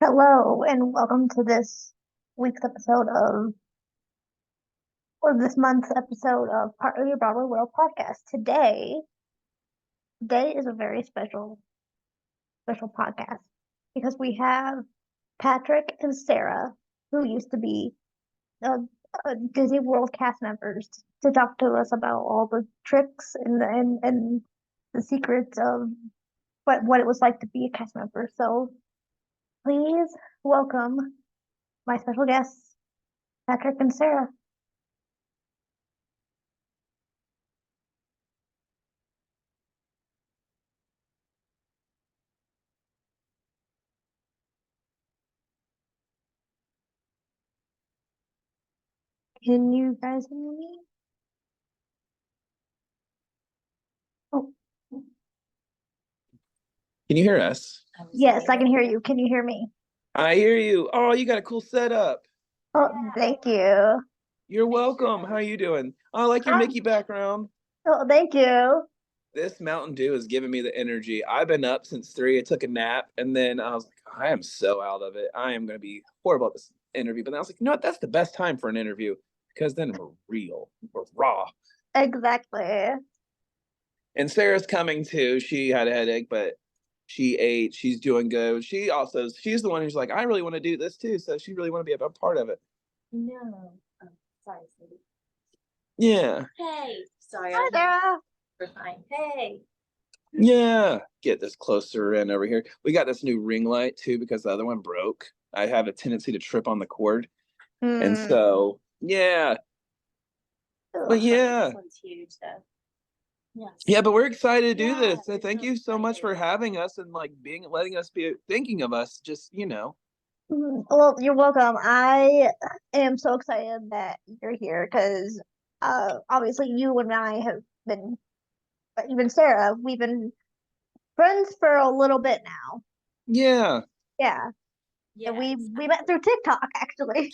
Hello, and welcome to this week's episode or this month's episode of Part of your Broadway World Podcast. Today is a very special podcast because we have Patrick and Sara, who used to be uh, Disney World cast members, to talk to us about all the tricks and the secrets of what it was like to be a cast member. So please welcome my special guests, Patrick and Sara. Can you guys hear me? Oh, Can you hear us? yes, I can hear you. Can you hear me? I hear you. Oh, you got a cool setup. Oh, thank you. You're welcome. How are you doing? Oh, I like your Hi. Mickey background. Oh, thank you. This Mountain Dew is giving me the energy. I've been up since 3. I took a nap, and then I was like, I am so out of it. I am going to be horrible at this interview. But then I was like, you know what? That's the best time for an interview because then we're real, we're raw. Exactly. And Sarah's coming too. She had a headache, but she ate. She's doing good. She's the one who's like, I really want to do this too. So she really want to be a part of it. No. Oh, sorry, Cindy. Yeah. Hey. Sorry, Hi, Sara. we're fine. Hey. Yeah. Get this closer in over here. We got this new ring light too because the other one broke. I have a tendency to trip on the cord. And so, yeah. But yeah. This one's huge, though. Yes. Yeah, but we're excited to do this. So we're thank so you so much for excited. having us and like letting us be thinking of us. Just, Well, you're welcome. I am so excited that you're here because obviously you and I have been, even Sara, we've been friends for a little bit now. Yeah. Yeah. And we met through TikTok actually.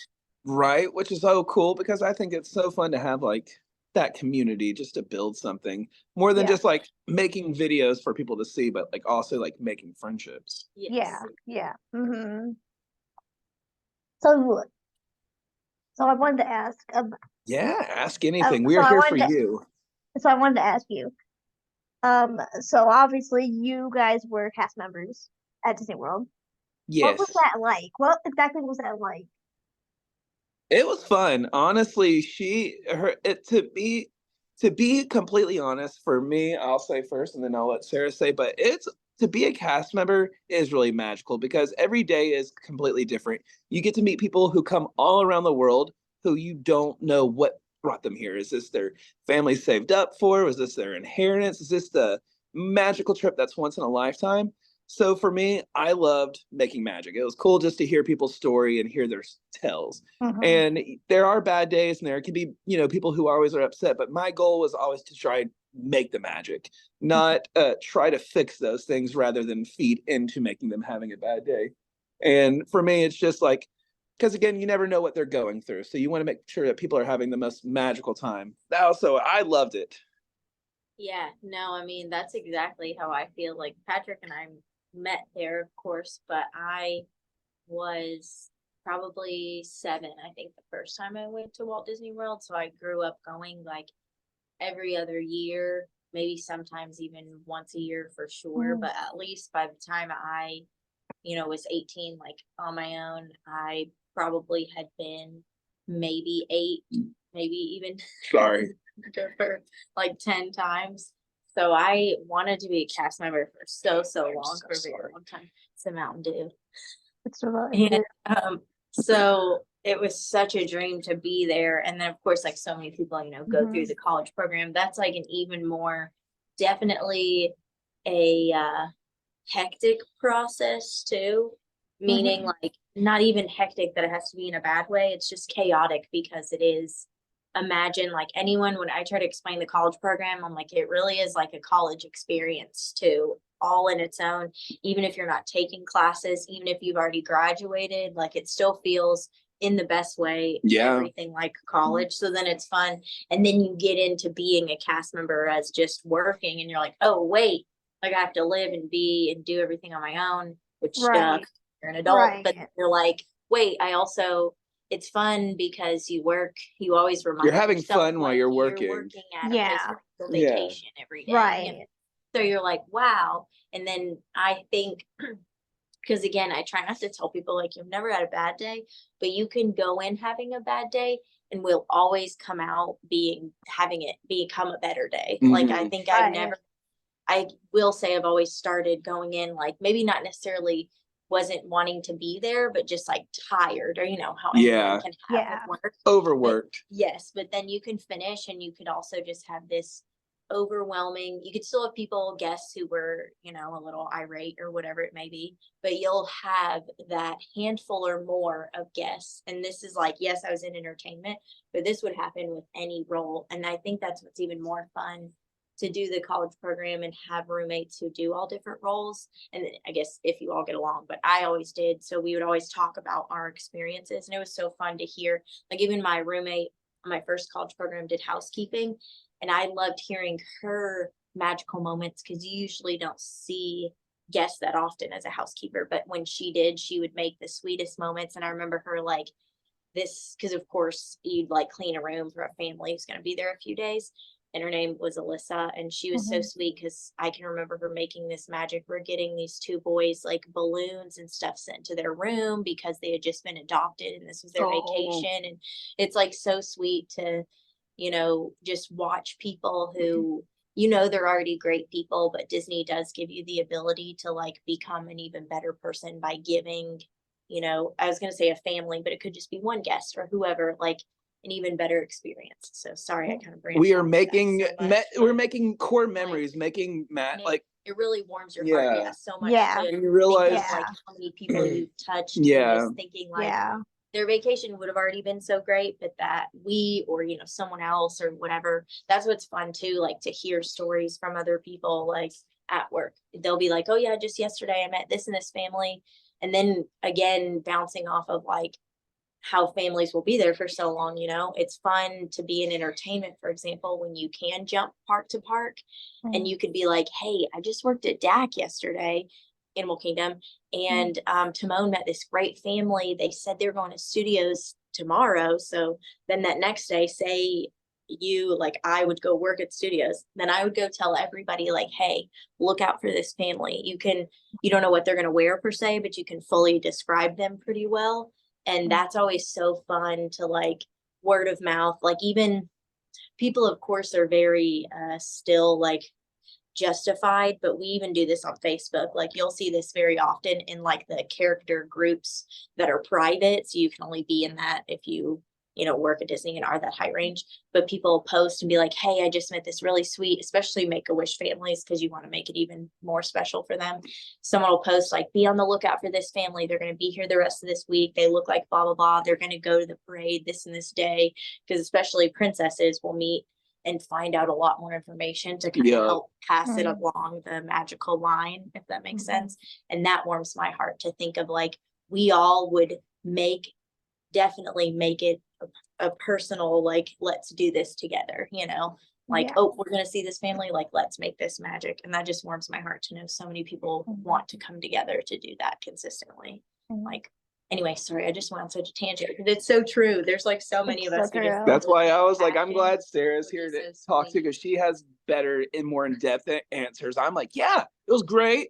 Right, which is so cool because I think it's so fun to have like that community just to build something more than Yeah. just like making videos for people to see, but like also like making friendships. Yeah. Yeah. So I wanted to ask Yeah, ask anything. We're I here for wanted to you. so I wanted to ask you. So obviously you guys were cast members at Disney World. What was Yes. that like? What exactly was that like? It was fun. Honestly, to be completely honest, for me, I'll say first and then I'll let Sarah say, but it's to be a cast member is really magical because every day is completely different. You get to meet people who come all around the world who you don't know what brought them here. Is this their family saved up for? Was this their inheritance? Is this the magical trip that's once in a lifetime? So for me, I loved making magic. It was cool just to hear people's story and hear their tells. And there are bad days and there can be, people who always are upset, but my goal was always to try and make the magic, not try to fix those things rather than feed into making them having a bad day. And for me, it's just like, because again, you never know what they're going through. So you want to make sure that people are having the most magical time. Also, I loved it. Yeah, no, I mean, that's exactly how I feel. Like Patrick and I met there, of course, but I was probably 7, I think, the first time I went to Walt Disney World. So I grew up going like every other year, maybe sometimes even once a year for sure. But at least by the time I, was 18, like on my own, I probably had been maybe 8, maybe even Sorry. for like 10 times. So I wanted to be a cast member for so long, for a very long time. It's a Mountain Dew. It's really And so it was such a dream to be there. And then of course, like so many people, go through the college program. That's like an even more definitely a hectic process too. Meaning like not even hectic that it has to be in a bad way. It's just chaotic because it is. Imagine like anyone when I try to explain the college program, I'm like, it really is like a college experience too, all in its own. Even if you're not taking classes, even if you've already graduated, like it still feels in the best way, everything like college. So then it's fun. And then you get into being a cast member as just working and you're like, oh wait, like I have to live and be and do everything on my own, which Right. you're an adult, Right. but you're like, wait, it's fun because you always remind You're having yourself, fun while like, you're working. at a place where you're Yeah. vacation every day. Right. So you're like, wow. And then I think, because again, I try not to tell people like you've never had a bad day, but you can go in having a bad day and will always come out having it become a better day. Like I think I will say I've always started going in like maybe not necessarily wasn't wanting to be there, but just like tired, or you know how anyone can have with work. Overworked. Yes, but then you can finish and you could also just have this overwhelming, you could still have guests who were, you know, a little irate or whatever it may be, but you'll have that handful or more of guests. And this is like, yes, I was in entertainment, but this would happen with any role. And I think that's what's even more fun, to do the college program and have roommates who do all different roles. And I guess if you all get along, but I always did. So we would always talk about our experiences, and it was so fun to hear. Like even my roommate on my first college program did housekeeping, and I loved hearing her magical moments, because you usually don't see guests that often as a housekeeper. But when she did, she would make the sweetest moments. And I remember her like this, because of course you'd like clean a room for a family who's going to be there a few days. And her name was Alyssa, and she was so sweet, because I can remember her making this magic. We're getting these two boys like balloons and stuff sent to their room because they had just been adopted and this was their vacation. And it's like so sweet to, you know, just watch people who, you know, they're already great people, but Disney does give you the ability to like become an even better person by giving, you know, I was going to say a family, but it could just be one guest or whoever, like an even better experience. So sorry, I kind of branched. We are making we're making core memories, like, making like it really warms your heart, so much. Yeah. To you realize like how many people you've touched. Yeah. And just thinking like their vacation would have already been so great, but that we, or you know, someone else or whatever, that's what's fun too, like to hear stories from other people like at work. They'll be like, oh yeah, just yesterday I met this and this family. And then again, bouncing off of like how families will be there for so long, you know, it's fun to be in entertainment, for example, when you can jump park to park and you could be like, hey, I just worked at DAC yesterday, Animal Kingdom, and Timon met this great family. They said they're going to studios tomorrow. So then that next day, say you, like I would go work at studios, then I would go tell everybody like, hey, look out for this family. You don't know what they're going to wear per se, but you can fully describe them pretty well. And that's always so fun to like word of mouth. Like even people, of course, are very still like justified, but we even do this on Facebook. Like you'll see this very often in like the character groups that are private. So you can only be in that if you work at Disney and are that high range. But people post and be like, hey, I just met this really sweet, especially Make-A-Wish families, because you want to make it even more special for them. Someone will post like, be on the lookout for this family. They're going to be here the rest of this week. They look like blah, blah, blah. They're going to go to the parade this and this day, because especially princesses will meet and find out a lot more information to kind of help pass it along the magical line, if that makes sense. And that warms my heart to think of like, we all would definitely make it a personal, like, let's do this together, like, oh, we're going to see this family, like, let's make this magic. And that just warms my heart to know so many people want to come together to do that consistently. Like, anyway, sorry, I just went on such a tangent because it's so true. There's like so many of us. That's why I was like, I'm glad Sarah's here to talk to, because she has better and more in-depth answers. I'm like, yeah, it was great.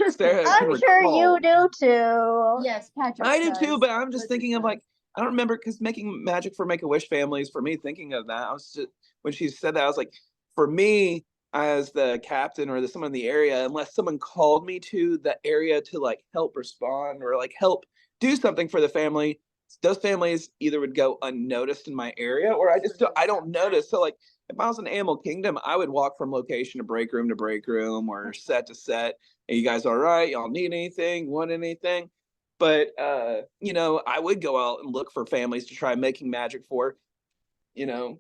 Sarah, I'm sure you do too. Yes, Patrick. I do too, but I'm just thinking of like, I don't remember, because making magic for Make-A-Wish families, for me, thinking of that, I was just, when she said that, I was like, for me, as the captain or someone in the area, unless someone called me to the area to like help respond or like help do something for the family, those families either would go unnoticed in my area, or I don't notice. So like, if I was in Animal Kingdom, I would walk from location to break room or set to set. Are you guys all right? Y'all need anything? Want anything? But I would go out and look for families to try making magic for.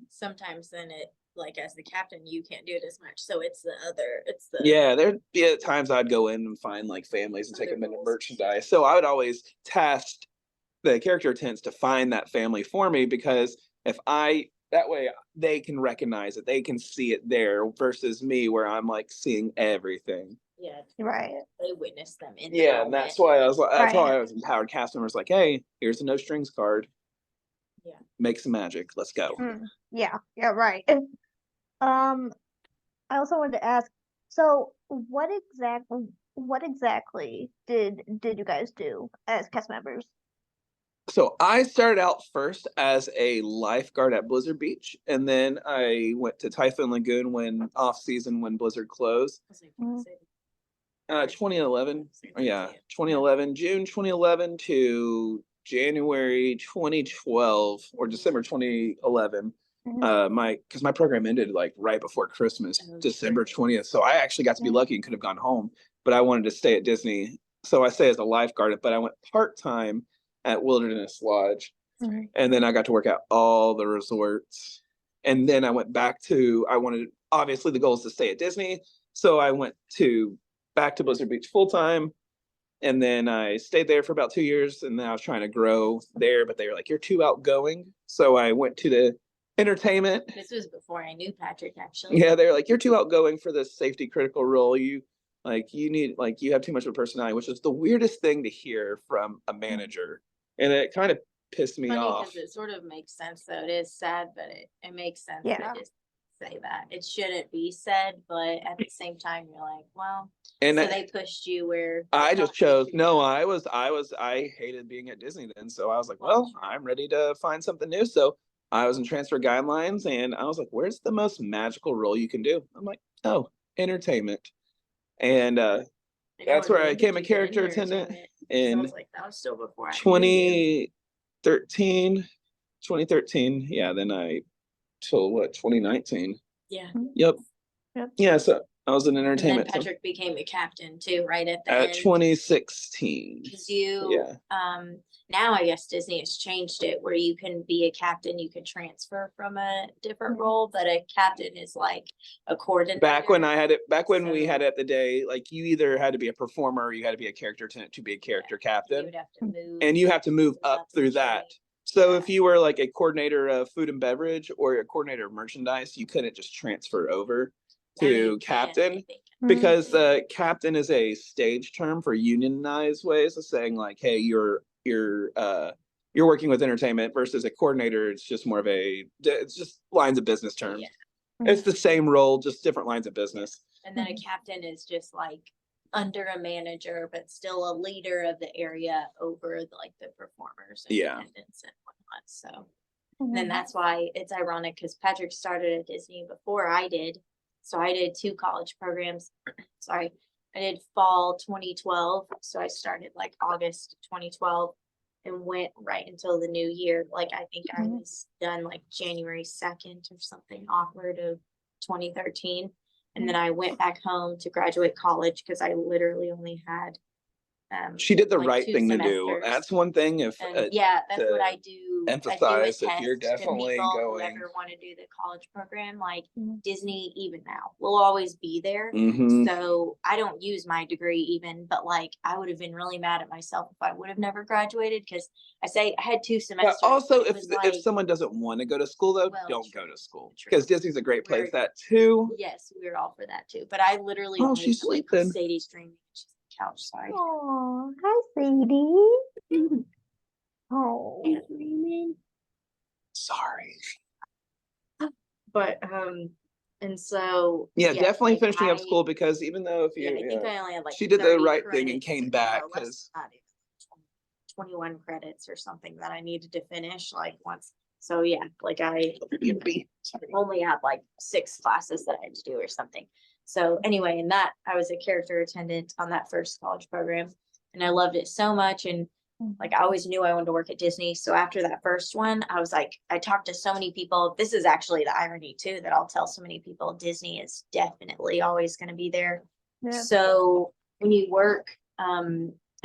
Sometimes then it, like, as the captain, you can't do it as much. So it's the there'd be times I'd go in and find like families and take them into merchandise. So I would always task the character attendants to find that family for me, because that way they can recognize it, they can see it there, versus me where I'm like seeing everything. Yeah, Right. they witness them in the Yeah, and moment. that's why I was like, that's why Right. I was empowered cast members like, hey, here's a no strings card. Yeah. Make some magic. Let's go. Yeah, right. I also wanted to ask, so what exactly did you guys do as cast members? So I started out first as a lifeguard at Blizzard Beach, and then I went to Typhoon Lagoon when off season when Blizzard closed. 2011. Yeah, 2011, June 2011 to January 2012 or December 2011. Because my program ended like right before Christmas, December 20th. So I actually got to be lucky and could have gone home, but I wanted to stay at Disney. So I stay as a lifeguard, but I went part-time at Wilderness Lodge. And then I got to work at all the resorts. And then I went back to, obviously the goal is to stay at Disney. So I went back to Blizzard Beach full-time. And then I stayed there for about 2 years. And then I was trying to grow there, but they were like, you're too outgoing. So I went to the entertainment. This was before I knew Patrick, actually. Yeah, they're like, you're too outgoing for this safety critical role. You have too much of a personality, which is the weirdest thing to hear from a manager. And it kind of pissed me off. Because it sort of makes sense, though. It is sad, but it makes sense to just say that. It shouldn't be said, but at the same time, you're like, well, and so they pushed you where I just chose. No, I hated being at Disney then. So I was like, well, I'm ready to find something new. So I was in transfer guidelines and I was like, where's the most magical role you can do? I'm like, oh, entertainment. And that's where I became a character attendant in like, that was still before 2013. Yeah, then till 2019. Yeah. Yep. Yeah, so I was in entertainment. And then Patrick became a captain too, right at the end. 2016. Because now I guess Disney has changed it where you can be a captain, you can transfer from a different role, but a captain is like a coordinator. Back when we had it the day, like you either had to be a performer or you had to be a character to be a character captain. You would have to move, and you have to move up through that. So if you were like a coordinator of food and beverage or a coordinator of merchandise, you couldn't just transfer over to captain, because captain is a stage term for unionized ways of saying like, hey, you're working with entertainment, versus a coordinator. It's just more of it's just lines of business terms. It's the same role, just different lines of business. And then a captain is just like under a manager, but still a leader of the area over the performers and attendants and whatnot. So and that's why it's ironic, because Patrick started at Disney before I did. So I did 2 college programs. I did fall 2012. So I started like August 2012 and went right until the new year. Like I think I was done like January 2nd or something awkward of 2013. And then I went back home to graduate college because I literally only had she did the right thing semesters. To do. That's one thing. If that's what I do. Emphasize if you're definitely going. Whoever want to do the college program, like Disney, even now will always be there. So I don't use my degree even, but like I would have been really mad at myself if I would have never graduated, because I had 2 semesters. But also, if someone doesn't want to go to school though, don't go to school, because Disney's a great place. That too. Yes, we're all for that too. But I literally she's sleeping. Sadie's dreaming. Couch side. Oh, hi, Sadie. Oh, sorry. But and so definitely finishing up school, because even though if you, I think I only had like she did the right thing and came back, because 21 credits or something that I needed to finish like once. So I only had like 6 classes that I had to do or something. So anyway, in that, I was a character attendant on that first college program, and I loved it so much. And like, I always knew I wanted to work at Disney. So after that first one, I was like, I talked to so many people. This is actually the irony too, that I'll tell so many people Disney is definitely always going to be there. Yeah. So when you work a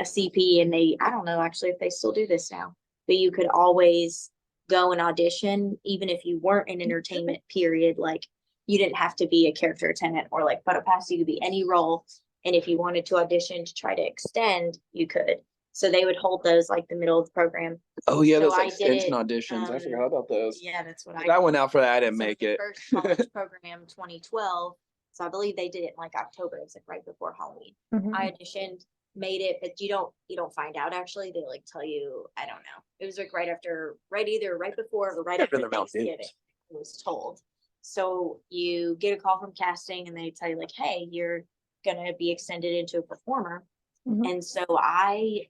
CP, and I don't know actually if they still do this now, but you could always go and audition, even if you weren't in entertainment period. Like, you didn't have to be a character attendant or like photo pass. You could be any role. And if you wanted to audition to try to extend, you could. So they would hold those like the middle of the program. Oh yeah, those extension auditions. I forgot about those. Yeah, that's what I went out for that. I didn't make it. First college program, 2012. So I believe they did it in like October. It was like right before Halloween. Mhm. I auditioned, made it, but you don't find out actually. They like tell you, I don't know. It was like either right before or right after Thanksgiving. I was told. So you get a call from casting and they tell you like, hey, you're gonna be extended into a performer. Mhm. And so I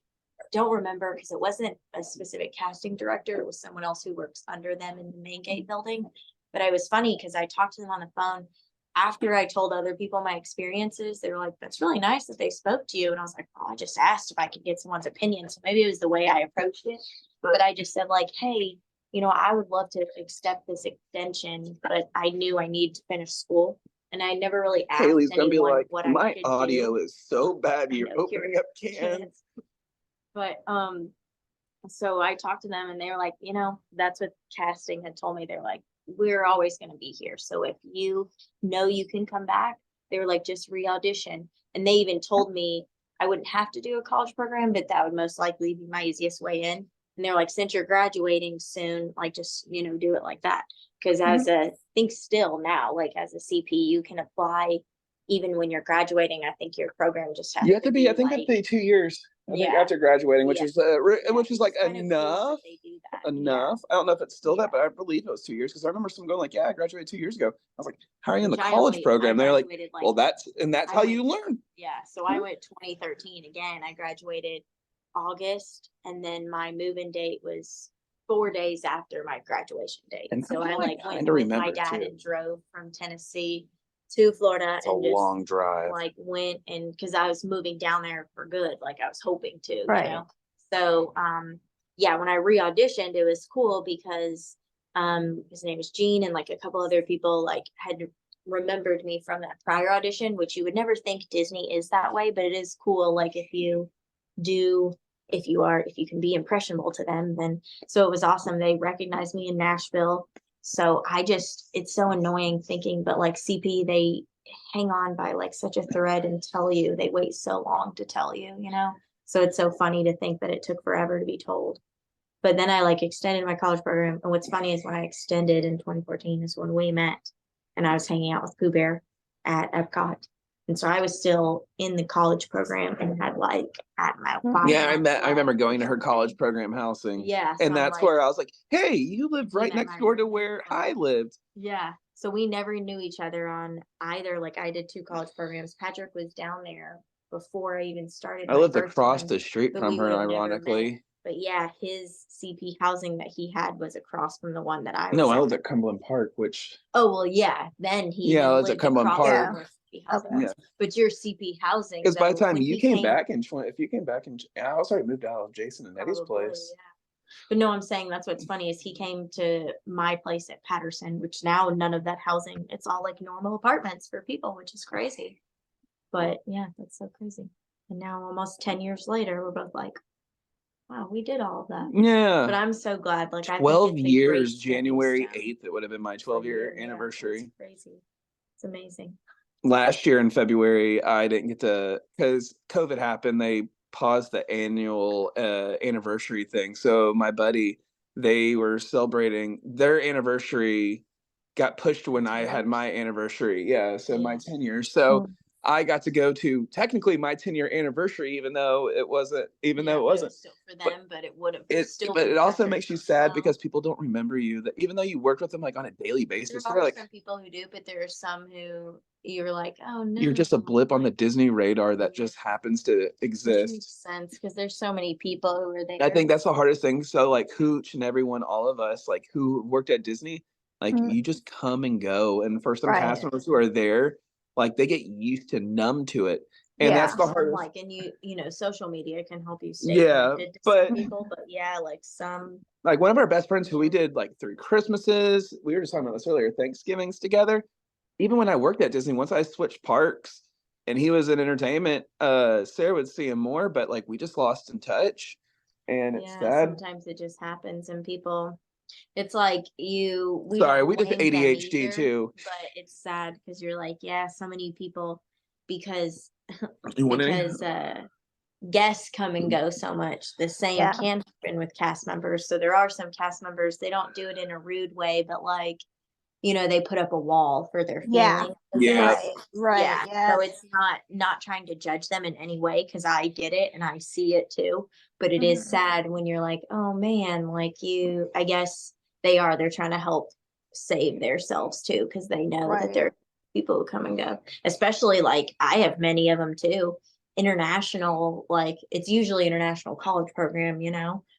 don't remember because it wasn't a specific casting director. It was someone else who works under them in the main gate building. But it was funny because I talked to them on the phone after I told other people my experiences. They were like, that's really nice that they spoke to you. And I was like, oh, I just asked if I could get someone's opinion. So maybe it was the way I approached it. But I just said like, hey, I would love to accept this extension, but I knew I need to finish school. And I never really asked Haley's gonna be anyone like, what my I could audio do. is so bad. I You're know, opening up cans. But so I talked to them and they were like, that's what casting had told me. They're like, we're always going to be here. So if you can come back, they were like, just re-audition. And they even told me I wouldn't have to do a college program, but that would most likely be my easiest way in. And they're like, since you're graduating soon, like just, do it like that. Because I think still now, like as a CP, you can apply even when you're graduating. I think your program just has You have to be, I think like, they 2 years. I think after graduating, which is which is like enough. They do that. Enough. I don't know if it's still that, but I believe it was 2 years because I remember someone going like, "Yeah, I graduated 2 years ago." I was like, "How are you in the college program?" They're like, "Well, that's how you learn." Yeah. So I went 2013 again. I graduated August, and then my move-in date was 4 days after my graduation date. And so I like went with my dad and drove from Tennessee to Florida. It's a long drive. Like went and because I was moving down there for good, like I was hoping to, Right. So yeah, when I re-auditioned, it was cool because his name is Gene and like a couple other people like had remembered me from that prior audition, which you would never think Disney is that way, but it is cool. Like if you can be impressionable to them, then so it was awesome. They recognized me in Nashville. So it's so annoying thinking, but like CP, they hang on by like such a thread and tell you, they wait so long to tell you, So it's so funny to think that it took forever to be told. But then I like extended my college program. And what's funny is when I extended in 2014 is when we met and I was hanging out with Pooh Bear at Epcot. And so I was still in the college program and had like at my I remember going to her college program housing. Yeah. And that's where I was like, hey, you live right next door to where I lived. Yeah. So we never knew each other on either. Like I did 2 college programs. Patrick was down there before I even started. I lived across the street from her, ironically. But yeah, his CP housing that he had was across from the one that I was No, I lived at Cumberland Park, which... Oh, well, yeah. Then he I was at Cumberland Park. Yeah. But your CP housing... Because by the time you came back if you came back I was already moved out of Jason and Eddie's place. Yeah. But no, I'm saying that's what's funny is he came to my place at Patterson, which now none of that housing, it's all like normal apartments for people, which is crazy. But yeah, that's so crazy. And now almost 10 years later, we're both like, wow, we did all of that. Yeah. But I'm so glad. Like 12 years, January 8th, it would have been my 12-year anniversary. Yeah, crazy. It's amazing. Last year in February, I didn't get to, because COVID happened, they paused the annual anniversary thing. So my buddy, they were celebrating their anniversary, got pushed when I had my anniversary. Yeah, so my 10 years. So I got to go to technically my 10-year anniversary, even though it wasn't. Still for them, but it would have still. But it also makes you sad because people don't remember you. That even though you worked with them like on a daily basis, there are like some people who do, but there are some who you're like, oh no, you're just a blip on the Disney radar that just happens to exist. Which makes sense because there's so many people who are there. I think that's the hardest thing. So like Hooch and everyone, all of us, like who worked at Disney, like you just come and go, and for some cast members who are there, like they get used to numb to it. And that's the hardest. Like, and social media can help you stay connected to some people, but like some. Like one of our best friends who we did like 3 Christmases, we were just talking about this earlier, Thanksgivings together. Even when I worked at Disney, once I switched parks and he was in entertainment, Sarah would see him more, but like we just lost in touch. And it's sad. Sometimes it just happens and people, it's like we did ADHD too. But it's sad because you're like, so many people because guests come and go so much. The same can happen with cast members. So there are some cast members, they don't do it in a rude way, but like they put up a wall for their Yeah. feelings. Yeah. Right. Yeah. Yeah. So it's not trying to judge them in any way, because I get it and I see it too. But it is sad when you're like, oh man, like I guess they're trying to help save themselves too, because they know that Right. there are people who come and go. Especially like I have many of them too. International, like it's usually international college program,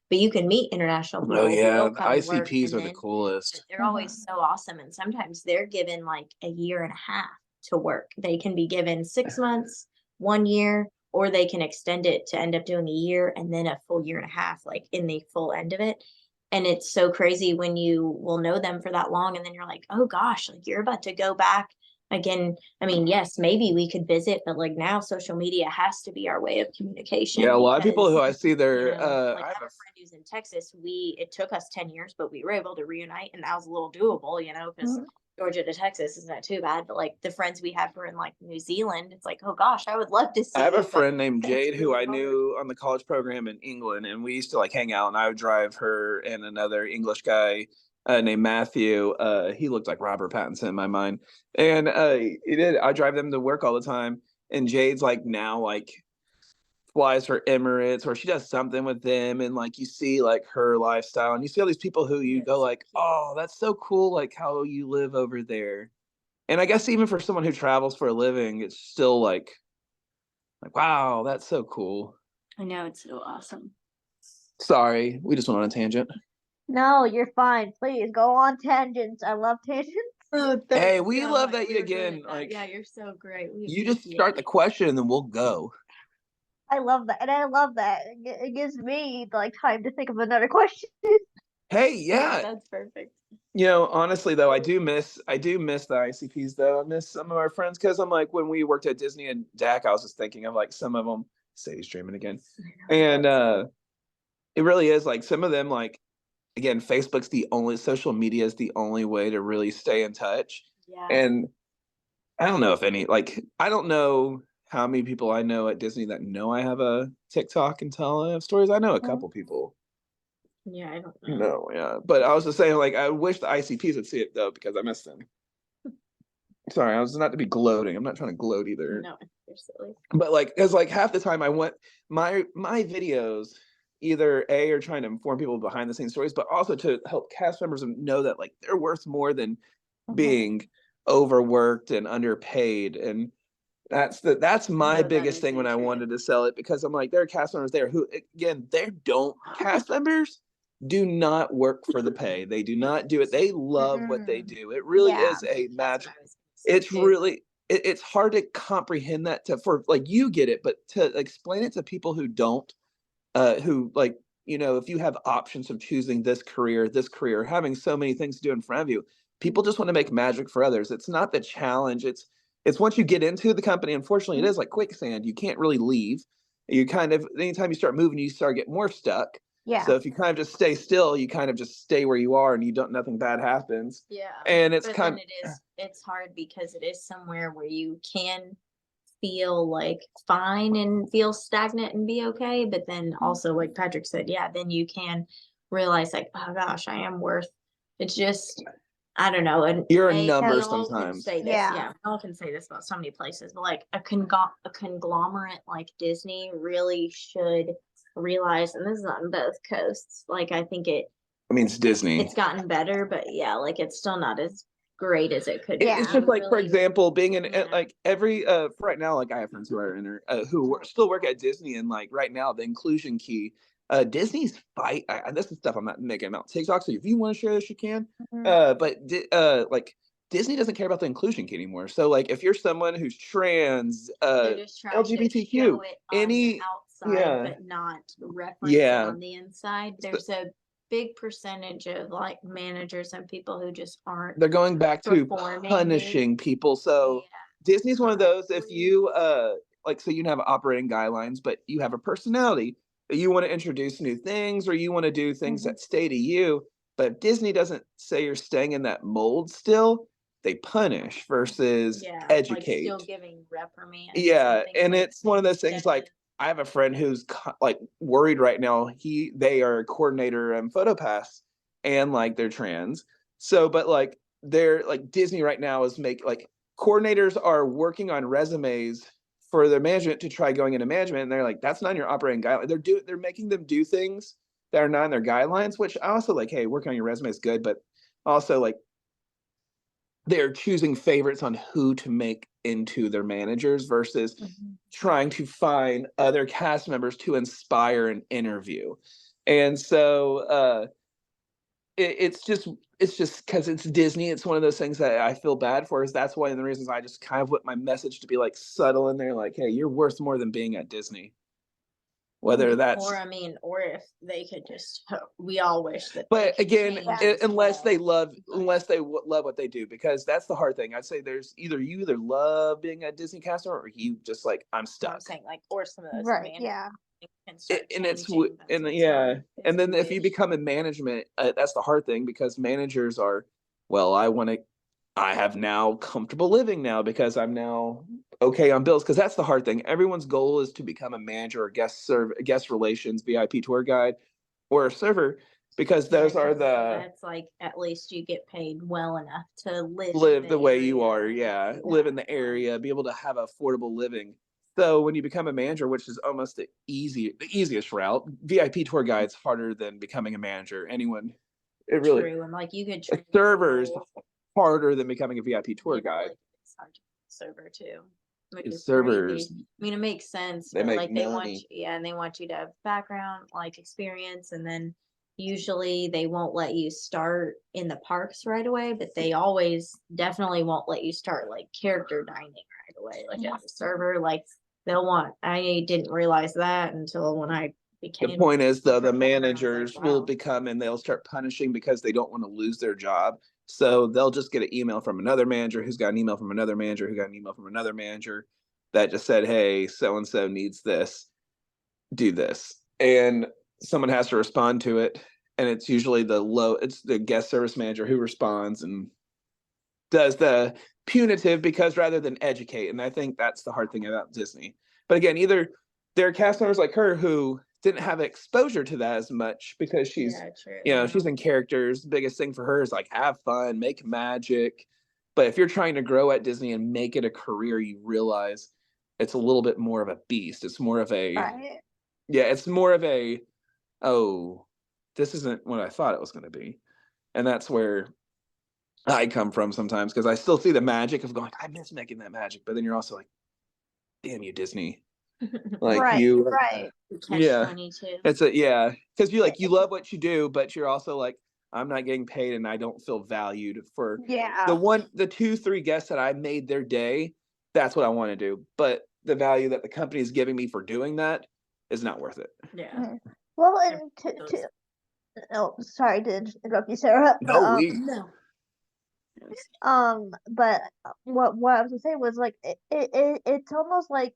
but you can meet international people Oh who yeah, will the come and work, ICPs and are the then coolest. they're always so awesome. And sometimes they're given like a year and a half to work. They can be given 6 months, 1 year, or they can extend it to end up doing a year and then a full year and a half, like in the full end of it. And it's so crazy when you will know them for that long. And then you're like, oh gosh, like you're about to go back again. I mean, yes, maybe we could visit, but like now social media has to be our way of communication. Yeah, a lot of people who I see like there, I have a friend who's in Texas. It took us 10 years, but we were able to reunite, and that was a little doable, because Georgia to Texas isn't that too bad. But like the friends we have who are in like New Zealand, it's like, oh gosh, I would love to see I have you, a but friend named it's Jade who really I hard. knew on the college program in England, and we used to like hang out, and I would drive her and another English guy named Matthew. He looked like Robert Pattinson in my mind, and I drive them to work all the time. And Jade's like now like flies for Emirates, or she does something with them, and like you see like her lifestyle, and you see all these people who you go like, oh, that's so cool, like how you live over there. And I guess even for someone who travels for a living, it's still like wow, that's so cool. I know, it's so awesome. Sorry, we just went on a tangent. No, you're fine. Please go on tangents. I love tangents. Oh, Hey, we love that you again. Like, yeah, you're so great. you just start the question and then we'll go. I love that, and I love that. It gives me like time to think of another question. Hey, yeah. That's perfect. Honestly though, I do miss the ICPs though. I miss some of our friends, because I'm like, when we worked at Disney and DAC, I was just thinking of like some of them. Sadie's dreaming again. And it really is like some of them, like, again, social media is the only way to really stay in touch. Yeah. And I don't know I don't know how many people I know at Disney that know I have a TikTok and tell I have stories. I know a couple people. Yeah, I don't know. No, yeah. But I was just saying, like, I wish the ICPs would see it though, because I miss them. Sorry, I was not to be gloating. I'm not trying to gloat either. No, you're silly. But like, because like half the time I went my videos either are trying to inform people behind the scenes stories, but also to help cast members know that like they're worth more than being overworked and underpaid. And that's my biggest thing when I wanted to sell it, because I'm like, there are cast members there who, again, cast members do not work for the pay. They do not do it. They love what they do. It really is a magic. It's really it's hard to comprehend that for like, you get it, but to explain it to people who don't, who like, if you have options of choosing this career, having so many things to do in front of you, people just want to make magic for others. It's not the challenge. It's once you get into the company, unfortunately, it is like quicksand. You can't really leave. You kind of, anytime you start moving, you start getting more stuck. Yeah. So if you kind of just stay still, you kind of just stay where you are, and nothing bad happens. Yeah. And it's it's hard, because it is somewhere where you can feel like fine and feel stagnant and be okay. But then also, like Patrick said, yeah, then you can realize like, oh gosh, I am worth, it's just, I don't know. And you're a number sometimes. Say this, yeah. All can say this about so many places, but like a conglomerate like Disney really should realize, and this is on both coasts, like I think it's Disney. It's gotten better, but yeah, like it's still not as great as it could be. It's just like, for example, being in like every right now, like I have friends who are in who still work at Disney, and like right now the inclusion key, Disney's fight, and this is stuff I'm not making about TikTok, so if you want to share this, you can. But like Disney doesn't care about the inclusion key anymore. So like, if you're someone who's trans, LGBTQ, any outside, but not referencing on the inside, there's a big percentage of like managers and people who just aren't. They're going back to punishing people. So Disney's one of those. If you like, so you have operating guidelines, but you have a personality, you want to introduce new things, or you want to do things that stay to you. But if Disney doesn't say you're staying in that mold still, they punish versus educate. Like still giving reprimands. Yeah, and like, it's one of those things like, I have a friend who's like worried right now. They are a coordinator in PhotoPass, and like they're trans. So, but like they're like Disney right now is coordinators are working on resumes for their management to try going into management, and they're like, that's not in your operating guideline. They're making them do things that are not in their guidelines, which I also like, hey, working on your resume is good, but also like they're choosing favorites on who to make into their managers versus trying to find other cast members to inspire an interview. And so it's just because it's Disney. It's one of those things that I feel bad for. Is that's one of the reasons I just kind of put my message to be like subtle in there, like, hey, you're worth more than being at Disney. Whether that's or if they could just, we all wish that. But again, unless they love what they do, because that's the hard thing. I'd say there's you either love being a Disney cast or you just like, I'm stuck. I'm saying like, or some of those right, yeah. And then if you become in management, that's the hard thing, because managers are, well, I have now comfortable living now because I'm now okay on bills, because that's the hard thing. Everyone's goal is to become a manager or guest relations, VIP tour guide, or a server, because those are that's like, at least you get paid well enough to live the way you are, live in the area, be able to have affordable living. So when you become a manager, which is almost the easiest route, VIP tour guide's harder than becoming a manager. It really true, and like you could servers harder than becoming a VIP tour guide. It's hard to server too. Servers, I mean, it makes sense. They make like money. and they want you to have background, like experience, and then usually they won't let you start in the parks right away, but they always definitely won't let you start like character dining right away, like as a server. Like I didn't realize that until when I became. The point is, though, the managers will become, and they'll start punishing because they don't want to lose their job. So they'll just get an email from another manager who's got an email from another manager who got an email from another manager that just said, hey, so-and-so needs this, do this. And someone has to respond to it. And it's usually it's the guest service manager who responds and does the punitive, because rather than educate. And I think that's the hard thing about Disney. But again, either there are cast members like her who didn't have exposure to that as much because she's she's in characters. The biggest thing for her is like, have fun, make magic. But if you're trying to grow at Disney and make it a career, you realize it's a little bit more of a beast. It's more of a it's more of a, oh, this isn't what I thought it was going to be. And that's where I come from sometimes, because I still see the magic of going, I miss making that magic. But then you're also like, damn you, Disney. Like right. Yeah, it's because you love what you do, but you're also like, I'm not getting paid and I don't feel valued for the 2-3 guests that I made their day. That's what I want to do, but the value that the company is giving me for doing that is not worth it. Well, and sorry to interrupt you, Sarah. No. But what I was gonna say was like it's almost like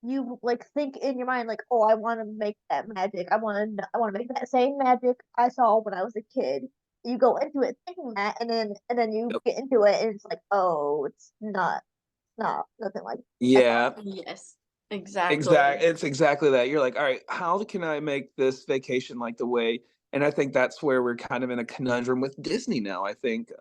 you like think in your mind like, oh, I want to make that magic. I want to make that same magic I saw when I was a kid. You go into it thinking that, and then you get into it, and it's like, oh, it's not nothing like. Yes, exactly. It's exactly that. You're like, all right, how can I make this vacation like the way? And I think that's where we're kind of in a conundrum with Disney now. I think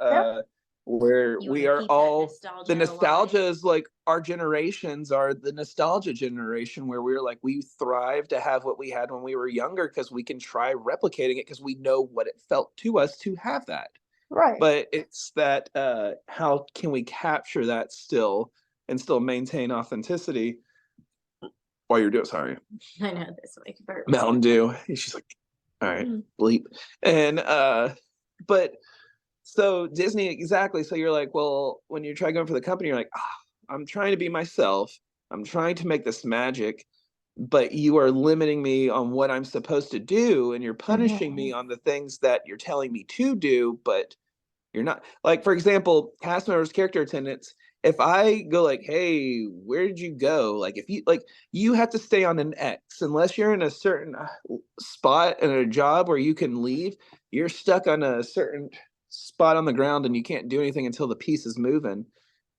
where we are all the nostalgia is like, our generations are the nostalgia generation, where we're like, we thrive to have what we had when we were younger because we can try replicating it because we know what it felt to us to have that. Right. But it's that how can we capture that still and still maintain authenticity while you're doing sorry. I know this like Mountain Dew. She's like, all right, bleep. And but so Disney, exactly. So you're like, well, when you try going for the company, you're like, I'm trying to be myself. I'm trying to make this magic, but you are limiting me on what I'm supposed to do, and you're punishing me on the things that you're telling me to do, but you're not. Like, for example, cast members, character attendants. If I go like, hey, where did you go? Like, if you have to stay on an X unless you're in a certain spot in a job where you can leave. You're stuck on a certain spot on the ground and you can't do anything until the piece is moving.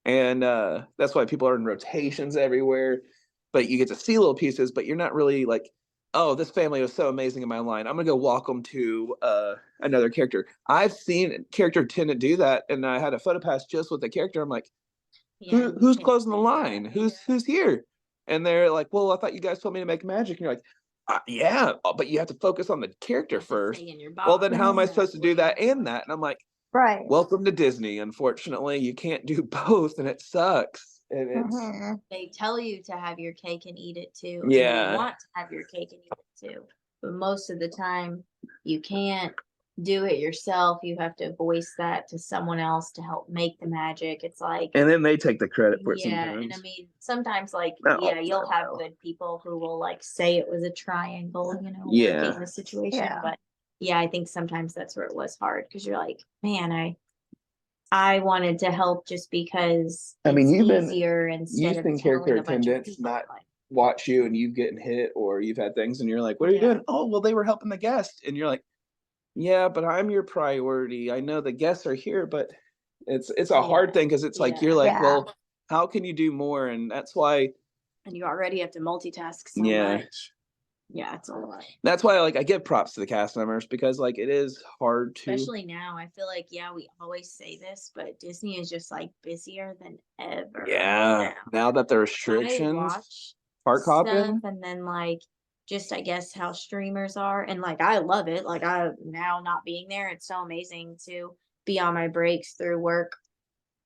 And that's why people are in rotations everywhere. But you get to see little pieces, but you're not really like oh, this family was so amazing in my line. I'm gonna go walk them to another character. I've seen a character tend to do that, and I had a photo pass just with the character. I'm like, who's closing the line? Who's here? And they're like, well, I thought you guys told me to make magic. And you're like, yeah, but you have to focus on the character first. Well, then how am I supposed to do that and that? And I'm like, Right. welcome to Disney. Unfortunately, you can't do both, and it sucks. And it's They tell you to have your cake and eat it too. Yeah. And you want to have your cake and eat it too. But most of the time, you can't do it yourself. You have to voice that to someone else to help make the magic. It's like, and then they take the credit for it yeah, sometimes. and I mean, sometimes like, No, you'll have no. good people who will like say it was a triangle, Yeah. working the situation. Yeah. But yeah, I think sometimes that's where it was hard because you're like, man, I wanted to help just because I mean, it's easier instead of seen character telling a bunch of attendants people, not like, watch you and you've getting hit or you've had things and you're like, what are you Yeah. doing? Oh, well, they were helping the guest. And you're like, yeah, but I'm your priority. I know the guests are here, but it's a hard thing because it's like, you're like, Yeah. well, how can you do more? And that's why, and you already have to multitask so Yeah. much. Yeah, it's a lot. that's why like I give props to the cast members because like it is hard to. Especially now, I feel like, we always say this, but Disney is just like busier than ever. Yeah. Now that the I restrictions, watch park stuff hopping. and then like just I guess how streamers are, and like I love it. Like I now not being there, it's so amazing to be on my breaks through work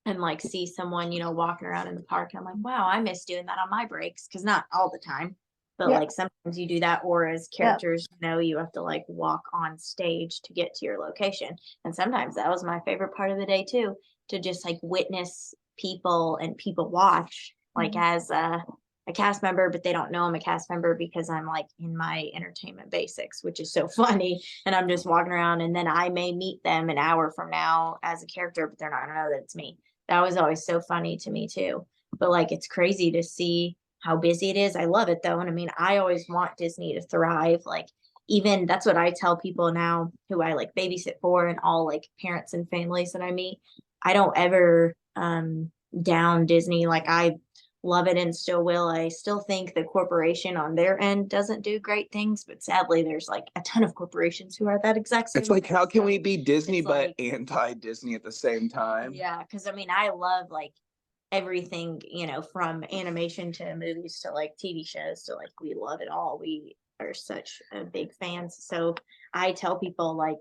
and like see someone, walking around in the park. And I'm like, wow, I miss doing that on my breaks, because not all the time, but Yeah. like sometimes you do that, or as characters, you have to like walk on stage to get to your location. And sometimes that was my favorite part of the day too, to just like witness people and people watch, like as a cast member, but they don't know I'm a cast member because I'm like in my entertainment basics, which is so funny. And I'm just walking around, and then I may meet them an hour from now as a character, but they're not gonna know that it's me. That was always so funny to me too. But like, it's crazy to see how busy it is. I love it though. And I mean, I always want Disney to thrive. Like, even that's what I tell people now who I like babysit for, and all like parents and families that I meet. I don't ever down Disney. Like, I love it and still will. I still think the corporation on their end doesn't do great things, but sadly there's like a ton of corporations who are that exact same. It's like, how can we be Disney It's but like- anti-Disney at the same time? Yeah, because I mean, I love like everything, from animation to movies to like TV shows to like, we love it all. We are such a big fans. So I tell people like,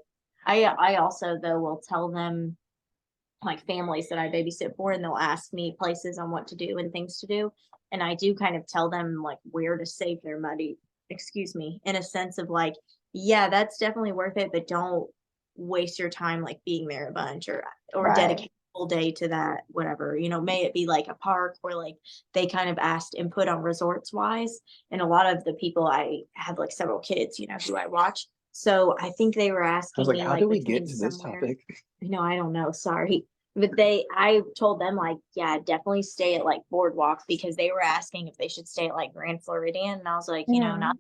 I also though will tell them, like families that I babysit for, and they'll ask me places on what to do and things to do. And I do kind of tell them like where to save their money, in a sense of like, yeah, that's definitely worth it, but don't waste your time like being there a bunch or Right. dedicate a whole day to that, whatever, may it be like a park, or like they kind of asked input on resorts wise. And a lot of the people, I have like several kids, who I watch. So I think they were I asking was like, me how like did we get between to this somewhere- topic? I don't know. Sorry. But I told them like, yeah, definitely stay at like Boardwalk, because they were asking if they should stay at like Grand Floridian. And I was like, Yeah. not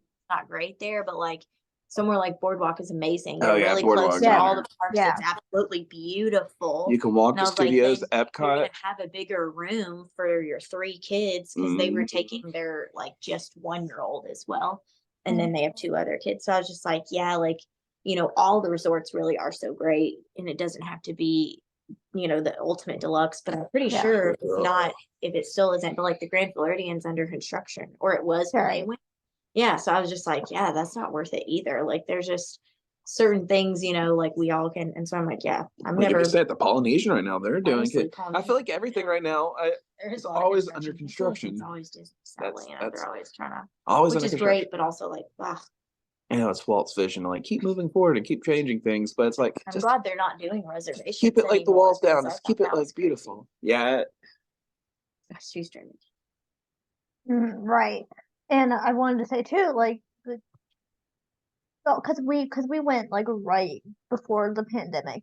great there, but like somewhere like Boardwalk is amazing. Oh, They're yeah, really Boardwalk's close to all better. the parks. Yeah. It's absolutely beautiful. You can walk And I to was like, studios, then you're gonna Epcot. have a bigger room for your 3 kids, because they were Mhm. taking their like just 1-year-old as well. And then they have 2 other kids. So I was just like, yeah, like, all the resorts really are so great, and it doesn't have to be, the ultimate deluxe, but I'm pretty Yeah. sure if it's not, if it still isn't, but like the Grand Floridian's under construction, or it was when they Right. went. Yeah. So I was just like, yeah, that's not worth it either. Like, there's just certain things, like we all can. And so I'm like, yeah, I'm Like if never. you say at the Polynesian right now, they're doing honestly, it. I Polynesian, feel like everything yeah. right now, There's it's a lot of always under I feel like construction. It's always Disney, sadly, that's they're always trying to, always which under is construction. great, but also like, I know it's Walt's vision to like keep moving forward and keep changing things, but it's like I'm just glad they're not doing reservations. keep it like the anymore, walls down. because I Just keep thought it that like was crazy. beautiful. Yeah. Gosh, she's dreaming. Right. And I wanted to say too, like, because we went like right before the pandemic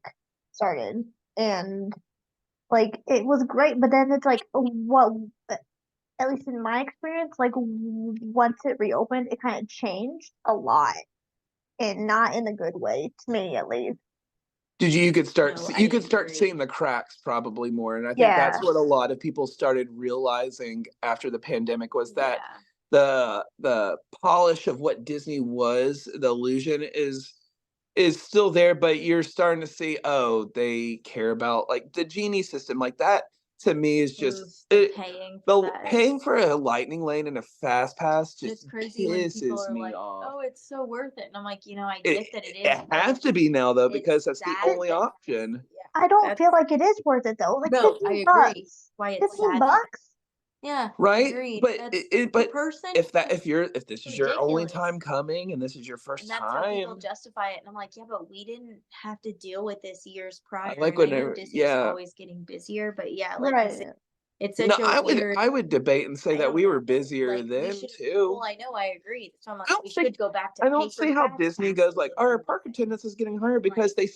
started, and like it was great, but then it's like what, at least in my experience, like once it reopened, it kind of changed a lot, and not in a good way to me, at least. You could start No, I you could start agree. seeing the cracks probably more. And I think that's Yeah. what a lot of people started realizing after the pandemic was that Yeah. the polish of what Disney was, the illusion is still there, but you're starting to see, oh, they care about like the genie system, like that to me is just paying for a lightning lane and a fast pass just it's crazy when people pisses are me like, off. oh, it's so worth it. And I'm like, I get that it is. It has to be now though, because that's the sad only option. I don't feel like it is worth it though. Like No, I 15 agree. bucks. Why it's 15 sad. bucks? Yeah. Right. Agreed. But But person, if this is your only ridiculous. time coming and this is your first and that's how people time, justify it. And I'm like, yeah, but we didn't have to deal with this years prior. like and I know when Disney's always getting busier, but yeah, like I said, Right. it's such a weird. I would debate and say I that don't we were know. busier Like, we then should- too. Well, I know, I agree. So I'm like, I don't we think- should go back to I don't paper see how fast Disney goes like, passes our and park everything. attendance is getting higher because Right. they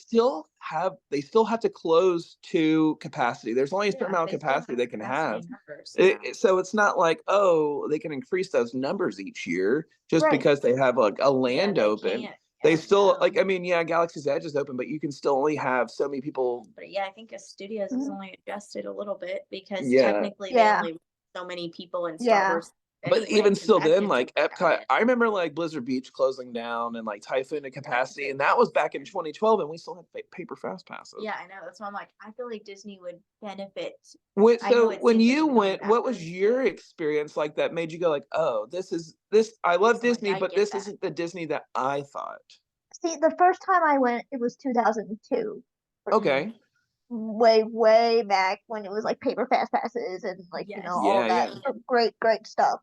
still have to close to capacity. There's only a certain amount of they still capacity have they can have. capacity numbers, So it's not like, oh, they can increase those numbers each year just Right. because they have like a land they open. can't. They Yeah, still no. like, I mean, yeah, Galaxy's Edge is open, but you can still only have so many people. But yeah, I think a studios is Mhm. only adjusted a little bit because Yeah. technically Yeah. they only so many people in Star Yeah. Wars. But anyway, even still then, conventions like are Epcot, crowded. I remember like Blizzard Beach closing down and like Typhoon to capacity, and that was back in 2012, and we still had paper fast passes. Yeah, I know. That's why I'm like, I feel like Disney would benefit. So it when seems like you it's going went, what was backwards, your but- experience like that made you go like, oh, I love So, like, Disney, I but get this that. isn't the Disney that I thought. See, the first time I went, it was 2002. Okay. Way back when it was like paper fast passes and like Yes. all Yeah, that great stuff.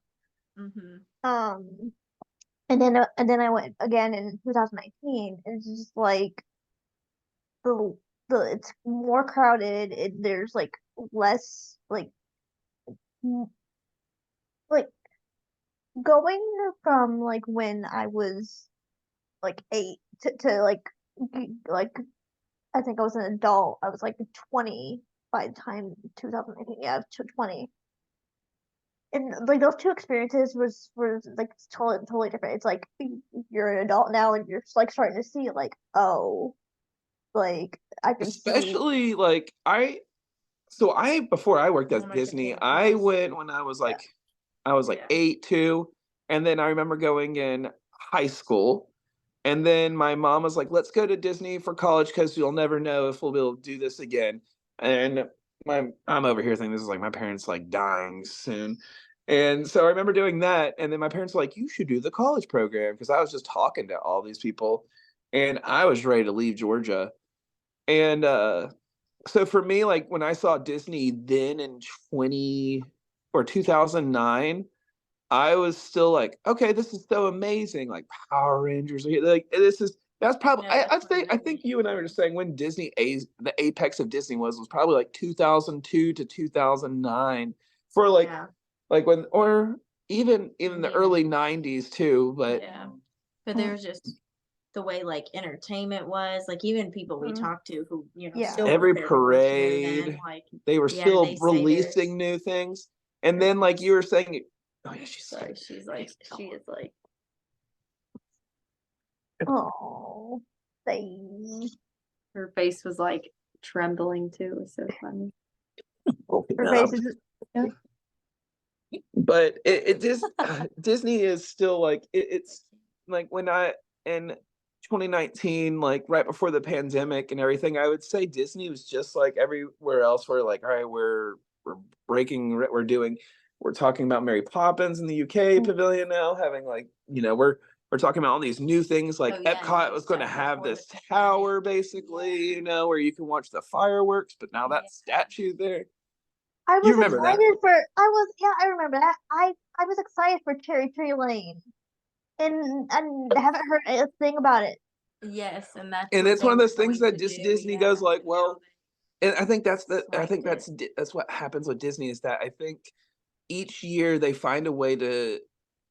Mm-hmm. And then I went again in 2019. And it's just like the it's more crowded. There's like less like going from like when I was like 8 to like I think I was an adult. I was like 20 by the time 2019. Yeah, I was 20. And like those two experiences were like totally different. It's like you're an adult now and you're just like starting to see like, oh, like I can see. Especially like before I worked at So much Disney, attention I is- went when I was like 8 too, and then I remember going in high school, and then my mom was like, "Let's go to Disney for college because you'll never know if we'll be able to do this again." And I'm over here thinking this is like my parents like dying soon. And so I remember doing that, and then my parents were like, "You should do the college program," because I was just talking to all these people, and I was ready to leave Georgia. And so for me, like when I saw Disney then in 2009, I was still like, okay, this is so amazing. Like Power Rangers are here. Like that's probably Yeah, I'd that's say I amazing. think you and I were just saying when the apex of Disney was probably like 2002 to 2009 for like Yeah. like when or even the Yeah. early 90s too. But Yeah. But there's just the way like entertainment was, like even people we talked to who, Yeah. still every work there, they worked there then, parade, like they were yeah, still they say releasing new things. And then like you were saying, oh yeah, she's sorry, she is like Oh, they her face was like trembling too. It was so funny. her face is But it just Disney is still like it's like when I in 2019, like right before the pandemic and everything, I would say Disney was just like everywhere else. We're like, all right, we're talking about Mary Poppins in the UK pavilion now, having like we're talking about all these new things like Epcot was going to have this tower basically, where you can watch the fireworks, but now that statue's there. I You was remember that? excited I remember that. I was excited for Cherry Tree Lane. And I haven't heard a thing about it. Yes, and it's one of those things that just Disney goes like, well, and I think that's what happens with Disney is that I think each year they find a way to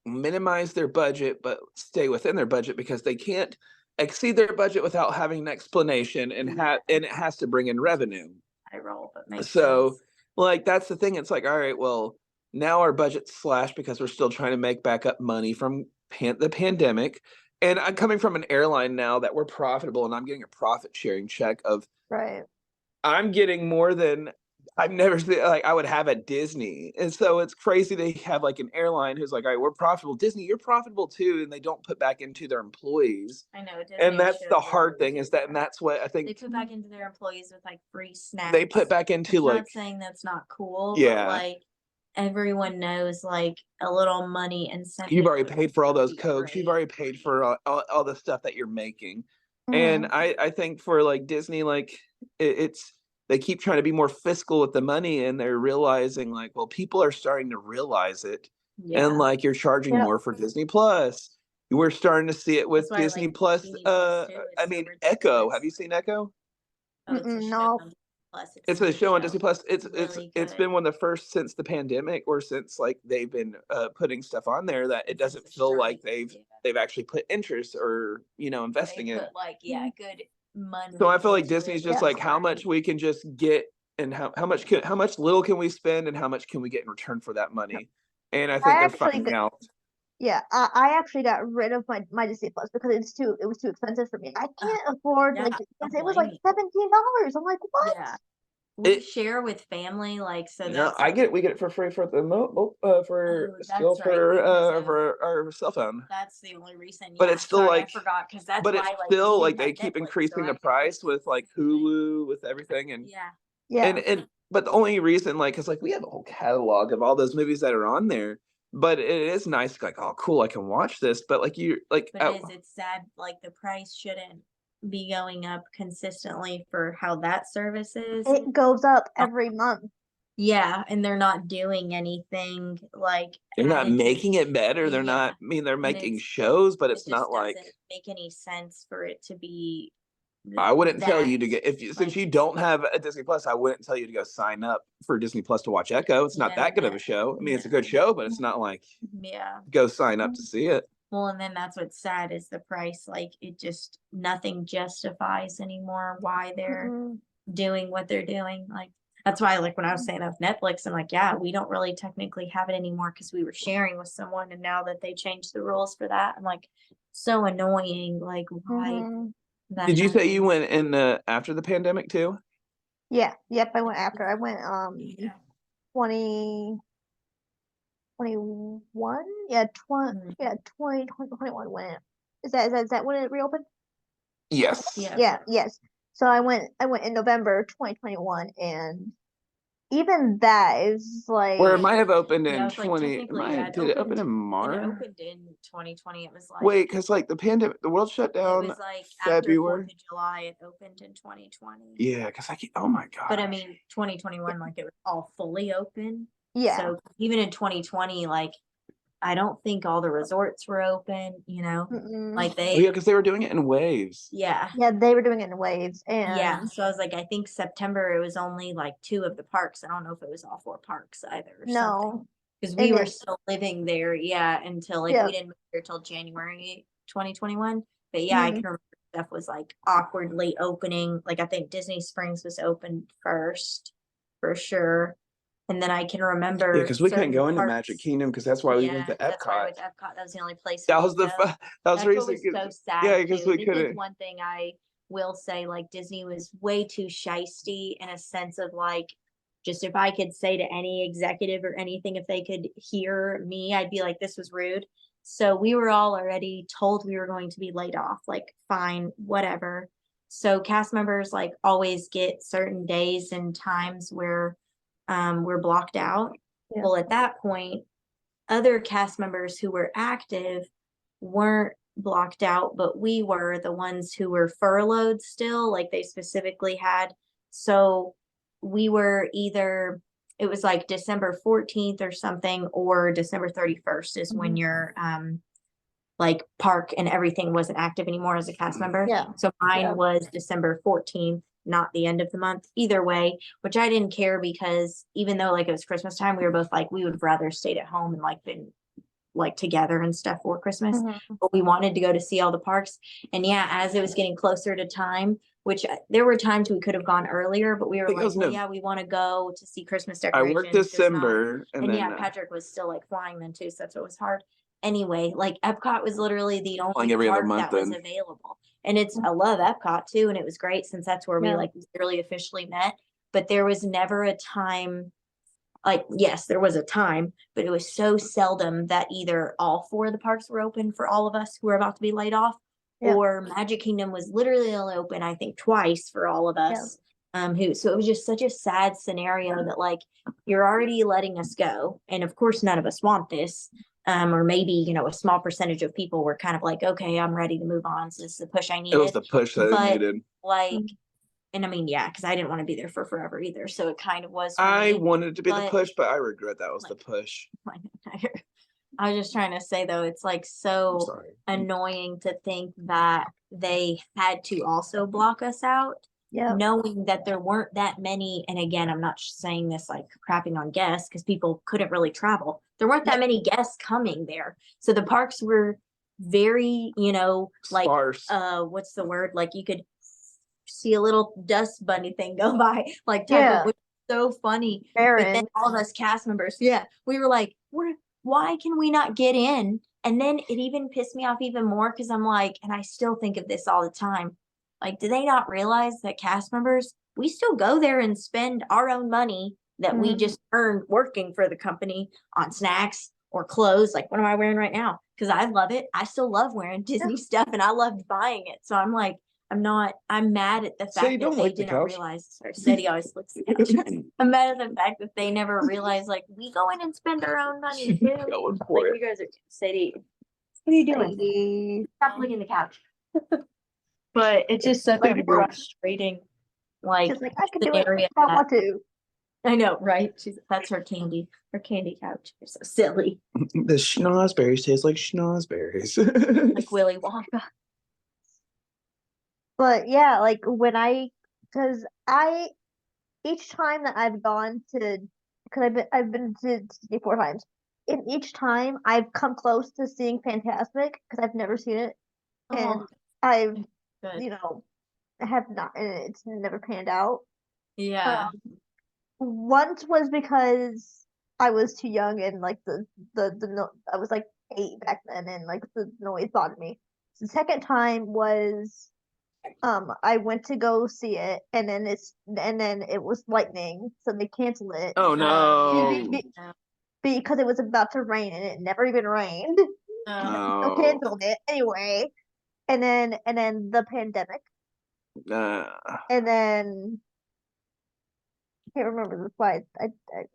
minimize their budget but stay within their budget because they can't exceed their budget without having an explanation and it has to bring in revenue. I roll, but makes So sense. like that's the thing. It's like, all right, well, now our budget's slashed because we're still trying to make back up money from the pandemic. And I'm coming from an airline now that we're profitable and I'm getting a profit sharing check of Right. I'm getting more than I've never seen like I would have at Disney. And so it's crazy they have like an airline who's like, all right, we're profitable. Disney, you're profitable too. And they don't put back into their employees. I know. Disney And that's the should hard really thing is do that, and that's what I They think put back into their employees with like free snacks. they put back into I'm like, not saying that's not cool, Yeah. but like everyone knows like a little money incentive. you've already would paid for all those be Cokes. You've great. already paid for all the stuff that you're making. And Mhm. I think for like Disney, like it's they keep trying to be more fiscal with the money, and they're realizing like, well, people are starting to realize it, Yeah. and like you're charging Yep. more for Disney Plus. We're starting to see it with That's why I Disney like Plus. Disney Plus too. It's I so mean, Echo. ridiculous. Have you seen Echo? Oh, it's a Mm-mm, show no. on Disney Plus. It's a a good show on Disney Plus. It's Really it's good. been one of the first since the pandemic, or since like they've been putting stuff on there that it Since doesn't the feel like streaming, yeah. they've actually put interest or investing They in. put like good money. So I feel like into Disney's it, just which like is how great. much we can just get, and how much little can we spend, and how much can we get in return for that money. And I think they're actually finding out. Yeah, I actually got rid of my Disney Plus because it was too expensive for me. I can't afford yeah, like I don't it was like blame you. $17. I'm like, what? Yeah. We It- share with family, like so No, that's we get it for free for the for Oh, still that's right, because for our cell phone. that's the only reason. But Yeah, it's still sorry, like, I forgot because that's but why it's like still we like didn't they have keep Netflix, so increasing I the could price listen with like to the same thing. Hulu, with everything. And Yeah. Yeah. but the only reason, like, cause like we have a whole catalog of all those movies that are on there, but it is nice, like, oh cool, I can watch this. But like But it's sad, like the price shouldn't be going up consistently for how that service is. It goes up every month. Yeah, and they're not doing anything like they're not additive. making it better. They're Yeah. not, I mean, they're And making shows, but it it's just not like, doesn't make any sense for it to be I wouldn't tell you to that, get, since like- you don't have a Disney Plus, I wouldn't tell you to go sign up for Disney Plus to watch Echo. It's not that good of a show. I mean, it's a good show, but it's not like Yeah. go sign up to see it. Well, and then that's what's sad is the price. Like it just nothing justifies anymore why they're Mm-mm. doing what they're doing. Like that's why, like when I was saying of Netflix, I'm like, yeah, we don't really technically have it anymore because we were sharing with someone, and now that they changed the rules for that, I'm like, so annoying. Like why? Mhm. That Did you say you happened. went in after the pandemic too? Yeah, yep, I went after. I went Yeah. 2021. Yeah, 2021 when is that when it reopened? Yes. Yeah, yes. So I went in November 2021, and even that is like Where it might have opened Yeah, in it's like 20. technically, Did it open in it March? opened in 2020. It was like Wait, because like the pandemic, the world shut it down was like after 4th February. of July. It opened in 2020. Yeah, because oh my god. But I mean, 2021, like it was all fully open. yeah. So even in 2020, like I don't think all the resorts were open. Mm-mm. Like Oh, yeah, because they were doing it in waves. yeah. Yeah, they were doing it in waves, and Yeah, so I was like, I think September it was only like 2 of the parks. I don't know if it was all 4 parks either. Or something. no, Because we And were then- still living there, yeah, until like Yeah. we didn't move here till January 2021. But yeah, I Mhm. can remember stuff was like awkwardly opening. Like I think Disney Springs was open first for sure. And then I can remember Yeah, because we couldn't certain go into parks- Magic Kingdom because that's why we went to That's why I Epcot. went to Epcot. That was the only place. That we was could the go. that was That's the what reason. was so sad. Yeah, because too. we This couldn't. is one thing I will say, like Disney was way too shisty in a sense of like, just if I could say to any executive or anything, if they could hear me, I'd be like, this was rude. So we were all already told we were going to be laid off, like fine, whatever. So cast members like always get certain days and times where we're blocked out. Yeah. Well, at that point, other cast members who were active weren't blocked out, but we were the ones who were furloughed still, like they specifically had. So we were either, it was like December 14th or something, or December 31st is when Mhm. your like park and everything wasn't active anymore as a cast member. Yeah. So mine Yeah. was December 14th, not the end of the month. Either way, which I didn't care because even though like it was Christmas time, we were both like, we would rather stayed at home and like been like together and stuff for Christmas. Mhm. But we wanted to go to see all the parks. And yeah, as it was getting closer to time, which there were times we could have gone earlier, but we were think it like, was well, Nov- yeah, we want to go to see Christmas I decorations. worked just not- December, and then yeah, Patrick was still like flying then too, so that's what was hard. Anyway, like Epcot was literally the only Flying every other park month that was then. available. And I love Epcot too, and it was great since that's where we Yeah. like really officially met. but there was never a time, like, yes, there was a time, but it was so seldom that either all 4 of the parks were open for all of us who were about to be laid off, Yep. or Magic Kingdom was literally only open, I think, twice for all of us. So it was just such a sad scenario that, like, you're already letting us go. And of course, none of us want this. Or maybe, you know, a small percentage of people were kind of like, okay, I'm ready to move on. So this is the push I It needed. was the push that But, they needed. like, and I mean, yeah, because I didn't want to be there for forever either. So it kind of was for I me. wanted it to be the but- push, but I regret that was the push. I was just trying to say, though, it's like I'm so sorry. annoying to think that they had to also block us out, Yep. knowing that there weren't that many. And again, I'm not saying this like crapping on guests, because people couldn't really travel. There weren't that many guests coming there. So the parks were very, you know, like, Sparse. what's the word? Like, you could see a little dust bunny thing go by, like, type Yeah. of, which was so funny. But then Barren. all of us cast members, we were like, why can we not get in? And then it even pissed me off even more, because I'm like, and I still think of this all the time, like, do they not realize that cast members, we still go there and spend our own money that we Mhm. just earned working for the company on snacks or clothes? Like, what am I wearing right now? Because I love it. I still love wearing Disney stuff, and I loved buying it. So I'm like, I'm mad at the fact Sadie, that don't they lick the didn't couch. realize. Sorry, Sadie always licks the couch. I'm mad at the fact that they never realized, like, we go in and spend our own money too. Going Like, for it. you guys are, Sadie, what are you doing? Sadie. Stop licking the couch. But it's just such Like, a frustrating, like, She's like, I can do it. scenario I that- want to. I know, right? That's her candy couch. You're so silly. The schnozberries taste like schnozberries. Like Willy Wonka. But yeah, like because each time that I've gone to, because I've been to Disney 4 times. In each time, I've come close to seeing Fantasmic because I've never seen it, and Oh, I've good. have not, and it's never panned out. Yeah. Once was because I was too young, and like I was like 8 back then, and like the noise bothered me. The second time was I went to go see it, and then it was lightning, so they canceled it Oh no. because it was about to rain, and it never even rained. So No. canceled it anyway. And then the pandemic, and then I can't remember the why I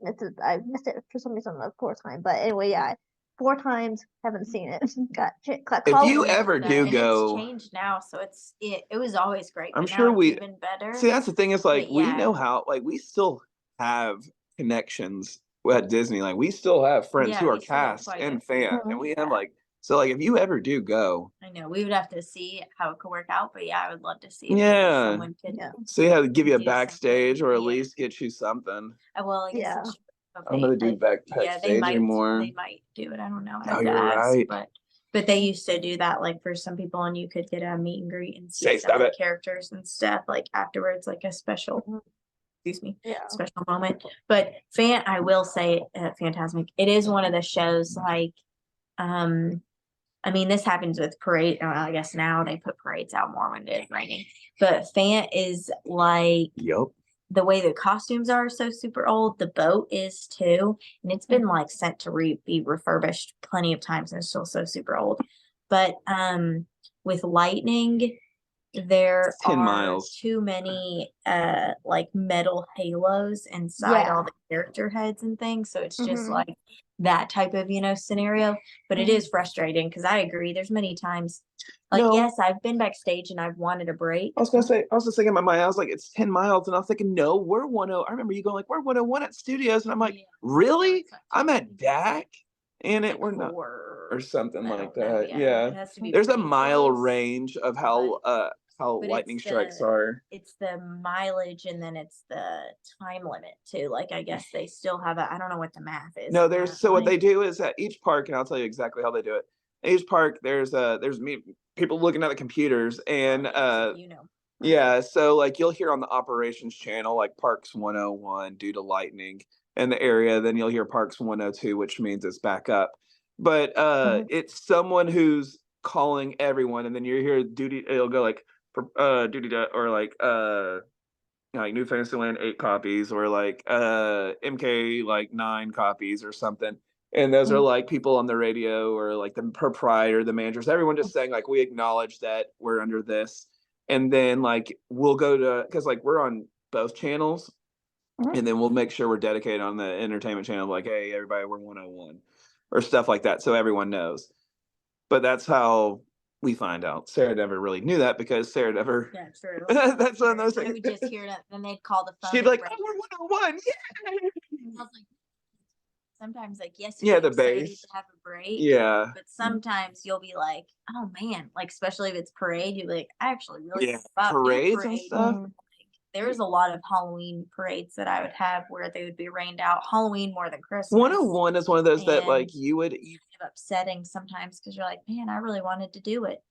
missed it. I missed it for some reason the 4th time. But anyway, yeah, 4 times, haven't seen it. got If you called- ever do and go, it's changed now, so it was always great. I'm but sure now it's even better. see, that's the thing is like But we yeah. know how, like, we still have connections at Disney. Like, we still have friends Yeah, who are we still have cast quite and a fan, few. and we have like, so like if you ever do go, I know we would have to see how it could work out, but yeah, I would love to see if maybe Yeah. someone could. Yeah. see how to give you a Do something, backstage or at yeah. least get you something. Well, I guess Yeah. it's true. I don't know they do backstage yeah, they might. anymore. They might do it. I don't know. I Oh, have to you're ask, right. But they used to do that, like, for some people, and you could get a meet and greet and see Say some of stop the characters and stuff, like, afterwards, like a special. Mhm. Excuse me. Yeah. Special moment. But I will say, Fantasmic, it is one of the shows, like, I mean, this happens with parade. I guess now they put parades out more when it's raining. But Fan is like, Yup. the way the costumes are so super old, the boat is too. And it's been like sent to be refurbished plenty of times, and it's still so super old. But with Lightning, there 10 are miles. too many like metal halos inside all Yeah. the character heads and things. So it's just Mhm. like that type of, scenario. But it Mhm. is frustrating, because I agree. There's many times, like, No. yes, I've been backstage and I've wanted a break. I was gonna say, I was just thinking in my mind, I was like, it's 10 miles, and I was thinking, no, we're 10. I remember you going like, we're 101 at studios, and I'm like, Yeah. really? It's not I'm at 10. DAC, and Like, it we're not, or or something I like don't know, that. It Yeah, has to be there's a pretty mile close. range of how But lightning it's strikes the- are. It's the mileage, and then it's the time limit too. Like, I guess they still have I don't know what the math is. No, there's so what they apparently. do is at each park, and I'll tell you exactly how they do it. Each park, there's people looking at the computers, and So, yeah, so like you'll hear on the operations channel like Parks 101 due to lightning in the area, then you'll hear Parks 102, which means it's back up. But Mhm. it's someone who's calling everyone, and then you hear duty, it'll go like for duty to, or like like New Fantasyland 8 copies, or like MK like 9 copies or something. And those are like people on the radio, or like the proprietor, the managers, everyone just saying like, we acknowledge that we're under this. And then like we'll go to, because like we're on both channels, and then we'll make sure we're dedicated on the entertainment channel, like, hey, everybody, we're 101 or stuff like that, so everyone knows. But that's how we find out. Sarah never really knew that, because Sarah never. Yeah, true. That's one of those I things. would just hear it, and they'd call the phone. She'd and like, break. oh, we're 101. Yeah. I was like, sometimes like, yes, Yeah, you're the excited bass. to have a break. Yeah. But sometimes you'll be like, oh man, like especially if it's parade, you're like, I actually really Yeah, about parades and parade. stuff. Like, there's a lot of Halloween parades that I would have where they would be rained out. Halloween more than Christmas. 101 is one of those that like And you would. kind of upsetting sometimes because you're like, man, I really wanted to do it.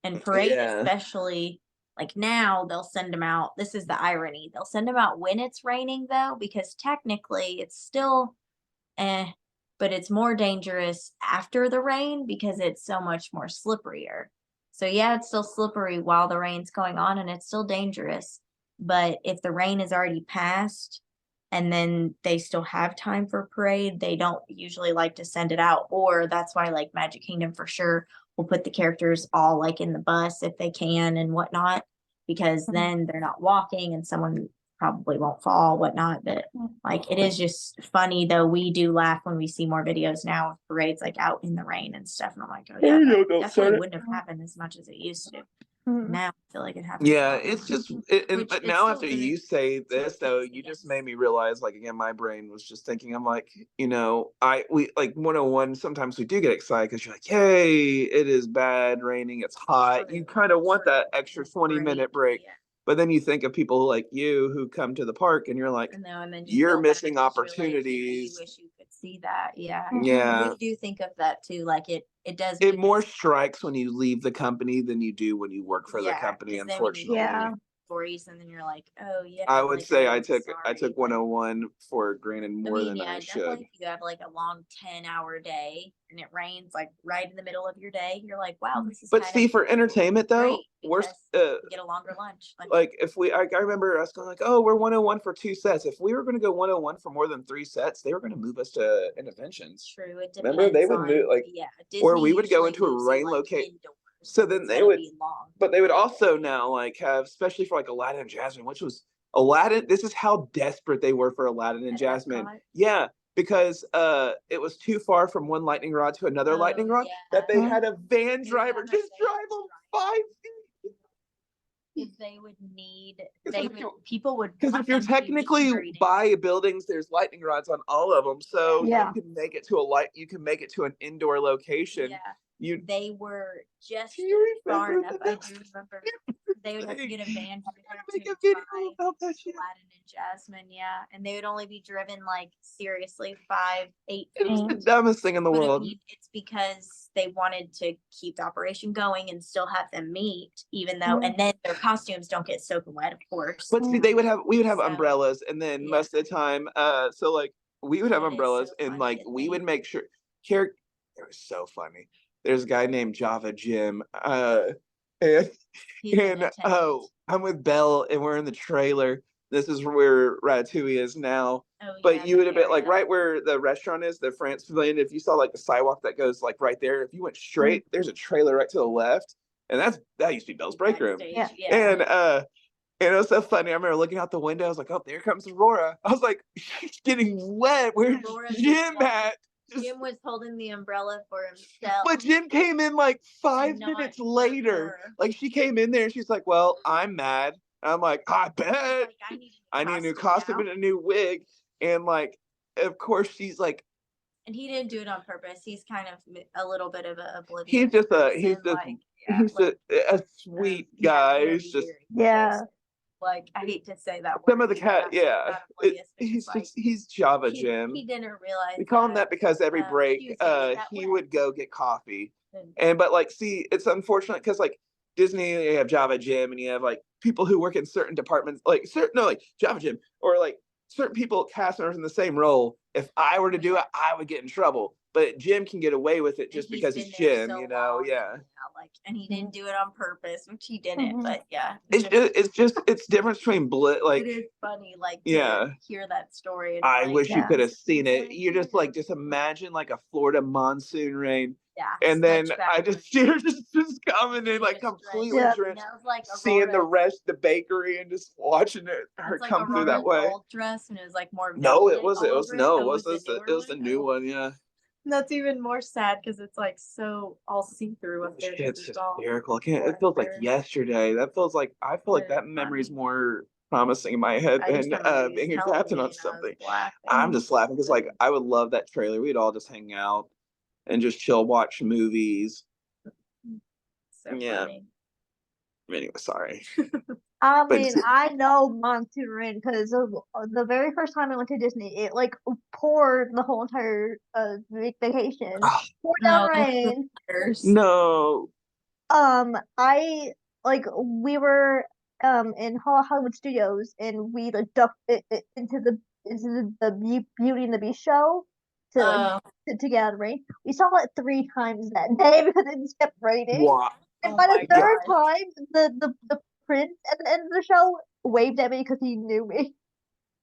And parade, Yeah. especially, like now they'll send them out. This is the irony. They'll send them out when it's raining though, because technically it's still but it's more dangerous after the rain because it's so much more slipperier. So yeah, it's still slippery while the rain's going on, and it's still dangerous. But if the rain is already passed and then they still have time for parade, they don't usually like to send it out. Or that's why like Magic Kingdom for sure will put the characters all like in the bus if they can and whatnot, because then they're not walking and someone probably won't fall, whatnot. But like, it is just funny though. We do laugh when we see more videos now of parades like out in the rain and stuff. And I'm like, oh yeah, that definitely wouldn't have happened as much as it used to. Now I feel like it happens. Yeah, it's just Which now still after you say this though, you just made me realize, like, again, my brain was just thinking, I'm like, we like 101, sometimes we do get excited because you're like, hey, it is bad raining, it's hot. You kind of want that extra 20-minute break. Yeah. But then you think of people like you who come to the park and you're like, And then you're feel bad missing 'cause you're like, opportunities. you wish you could see that. Yeah. Yeah. We do think of that too. Like it does. It more strikes when you leave the company than you do when you work for the company, 'cause then when you unfortunately. Yeah. stories, and then you're like, oh yeah. I would like, say I'm I took sorry. 101 for granted more than I should. Definitely if you have like a long 10-hour day and it rains like right in the middle of your day, you're like, wow, this is But kind see, of for entertainment though, great we're because you get a longer lunch. like if we, I remember us going like, oh, we're 101 for 2 sets. If we were going to go 101 for more than 3 sets, they were going to move us to interventions. True. It Remember, they would move like, or we would go into a rain location. So then they would, but they would also now like have, especially for like Aladdin and Jasmine, which was Aladdin. This is how desperate they were for Aladdin and Jasmine. Yeah, because it was too far from one lightning rod to another lightning rod that they had a van driver just drive them 5 feet. If they would need, people would, because if you're technically by buildings, there's lightning rods on all of them, so you can make it to you can make it to an indoor location. They were just far enough. I do remember they would have to get a van to make a video about that shit. Aladdin and Jasmine, and they would only be driven like seriously 5-8 It was the dumbest thing in the world. It's because they wanted to keep the operation going and still have them meet, even though, and then their costumes don't get soaking wet, of course. But see, we would have umbrellas, and then most of the time, so like we would have umbrellas, and like we would make sure. It was so funny. There's a guy named Java Jim, and I'm with Belle, and we're in the trailer. This is where Ratatouille is now. But you would have been like right where the restaurant is, the France Pavilion. If you saw like the sidewalk that goes like right there, if you went straight, there's a trailer right to the left, and that used to be Belle's break room. And it was so funny. I remember looking out the window. I was like, "Oh, there comes Aurora." I was like, "She's getting wet. Where's Jim at?" Jim was holding the umbrella for himself. But Jim came in like 5 minutes later. Like she came in there and she's like, well, I'm mad. And I'm like, I bet. I need a new costume and a new wig. And like, of course she's like. And he didn't do it on purpose. He's kind of a little bit of a oblivious. He's a sweet guy. He's just. Like, I hate to say that word. Some of the cat, he's Java Jim. He didn't realize. We call him that because every break, he would go get coffee. But like, see, it's unfortunate because like Disney, you have Java Jim, and you have like people who work in certain departments, like Java Jim, or like certain people, cast members in the same role. If I were to do it, I would get in trouble. but Jim can get away with it just And he's because been it's there Jim, so you know. long, Yeah, like, and he didn't do it on purpose, which he didn't. Mhm. But yeah, it's difference between it is funny, like, yeah. to hear that story and I like, wish you Yeah. could have seen it. You're just like, just imagine like a Florida monsoon rain, yeah, and then switch I back just when you're just coming in like she was completely Yeah. drenched. drenched, And that was like seeing the Aurora's. rest the bakery and just watching her That's like come through that Aurora's way. old dress, and it was like more No, velvet all over it. Oh, was it it was the new one. Yeah, That's even more sad because it's like so all see through up there. 'Cause shit's it's all hysterical. I can't. It feels like weather. yesterday. That feels like I feel like It is that memory's funny. more promising in my head I just than remember you being a telling captain me, on and I was something. laughing. I'm just laughing because like I would love that trailer. We'd all just hang out and just chill, watch movies. So Yeah. funny. I Anyway, sorry. mean, I know monsoon rain because the very first time I went to Disney, it like poured the whole entire vacation. Oh, Poured down No, rain. no. I like we were in Hollywood Studios and we like ducked it into the Beauty and the Beast show to like to get out of the rain. We saw it 3 times that day because it just kept raining. Wow. And Oh by the my third gosh. time, the prince at the end of the show waved at me because he knew me.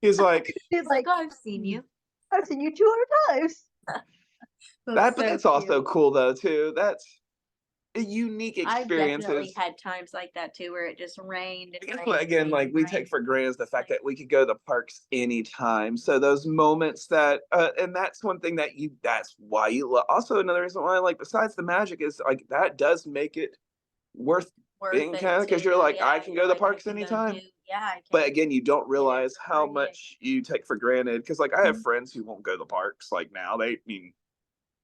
He's like He's like, oh, I've seen you. I've seen you 200 times. that, but so that's also cute. cool though too. That's a unique I've definitely experiences. had times like that too, where it just rained I and guess rained. what, again, and like rained we and take rained. for granted is the fact that we could go to the parks anytime. So those moments that, and that's one thing that that's why you love. Also, another reason why I like, besides the magic, is like that does make it worth being Worth kind of it because you're too. like, I Yeah, can you're go to the like, I parks can go anytime. do. Yeah, I But can. again, you don't get it realize how free. much you take for granted. Because like I have friends who won't go to the parks. Like now, they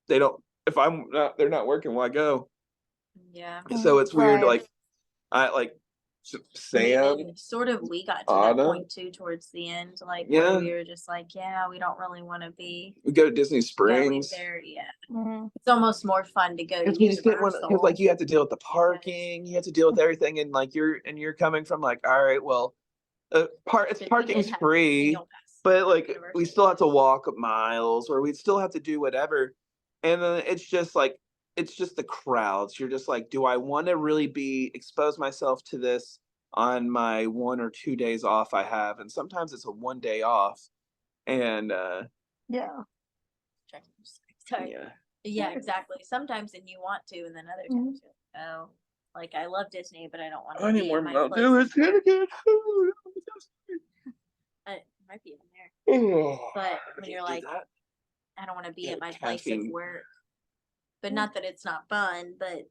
don't. If I'm not, they're not working. Why go? Yeah. So it's weird. Right. Like I like Sam, Even sort of we got to that Anna. point too towards the end, like Yeah. where we were just like, yeah, we don't really want to be We go to Disney going Springs. there. Yeah. Mhm. It's almost more fun to go to Because we just didn't want Universal. because like you have to deal with the parking, you have to deal with everything, and like you're coming from like, all right, well, But we parking's did have free, single pass but like we Universal. still have to walk miles, or we'd still have to do whatever, and then it's just like it's just the crowds. You're just like, do I want to really be expose myself to this on my 1 or 2 days off I have? And sometimes it's a 1 day off, and Yeah. Sorry. yeah. Yeah, exactly. Sometimes and you want to, and then other Mhm. times you're like, oh, like I love Disney, but I don't want I to need be more in my Mountain place. Dew. It's good again. It might be in there. Oh, But I when can't you're do like, that. I don't want to be Yeah, at my place of caffeine. work. But not that it's not fun, but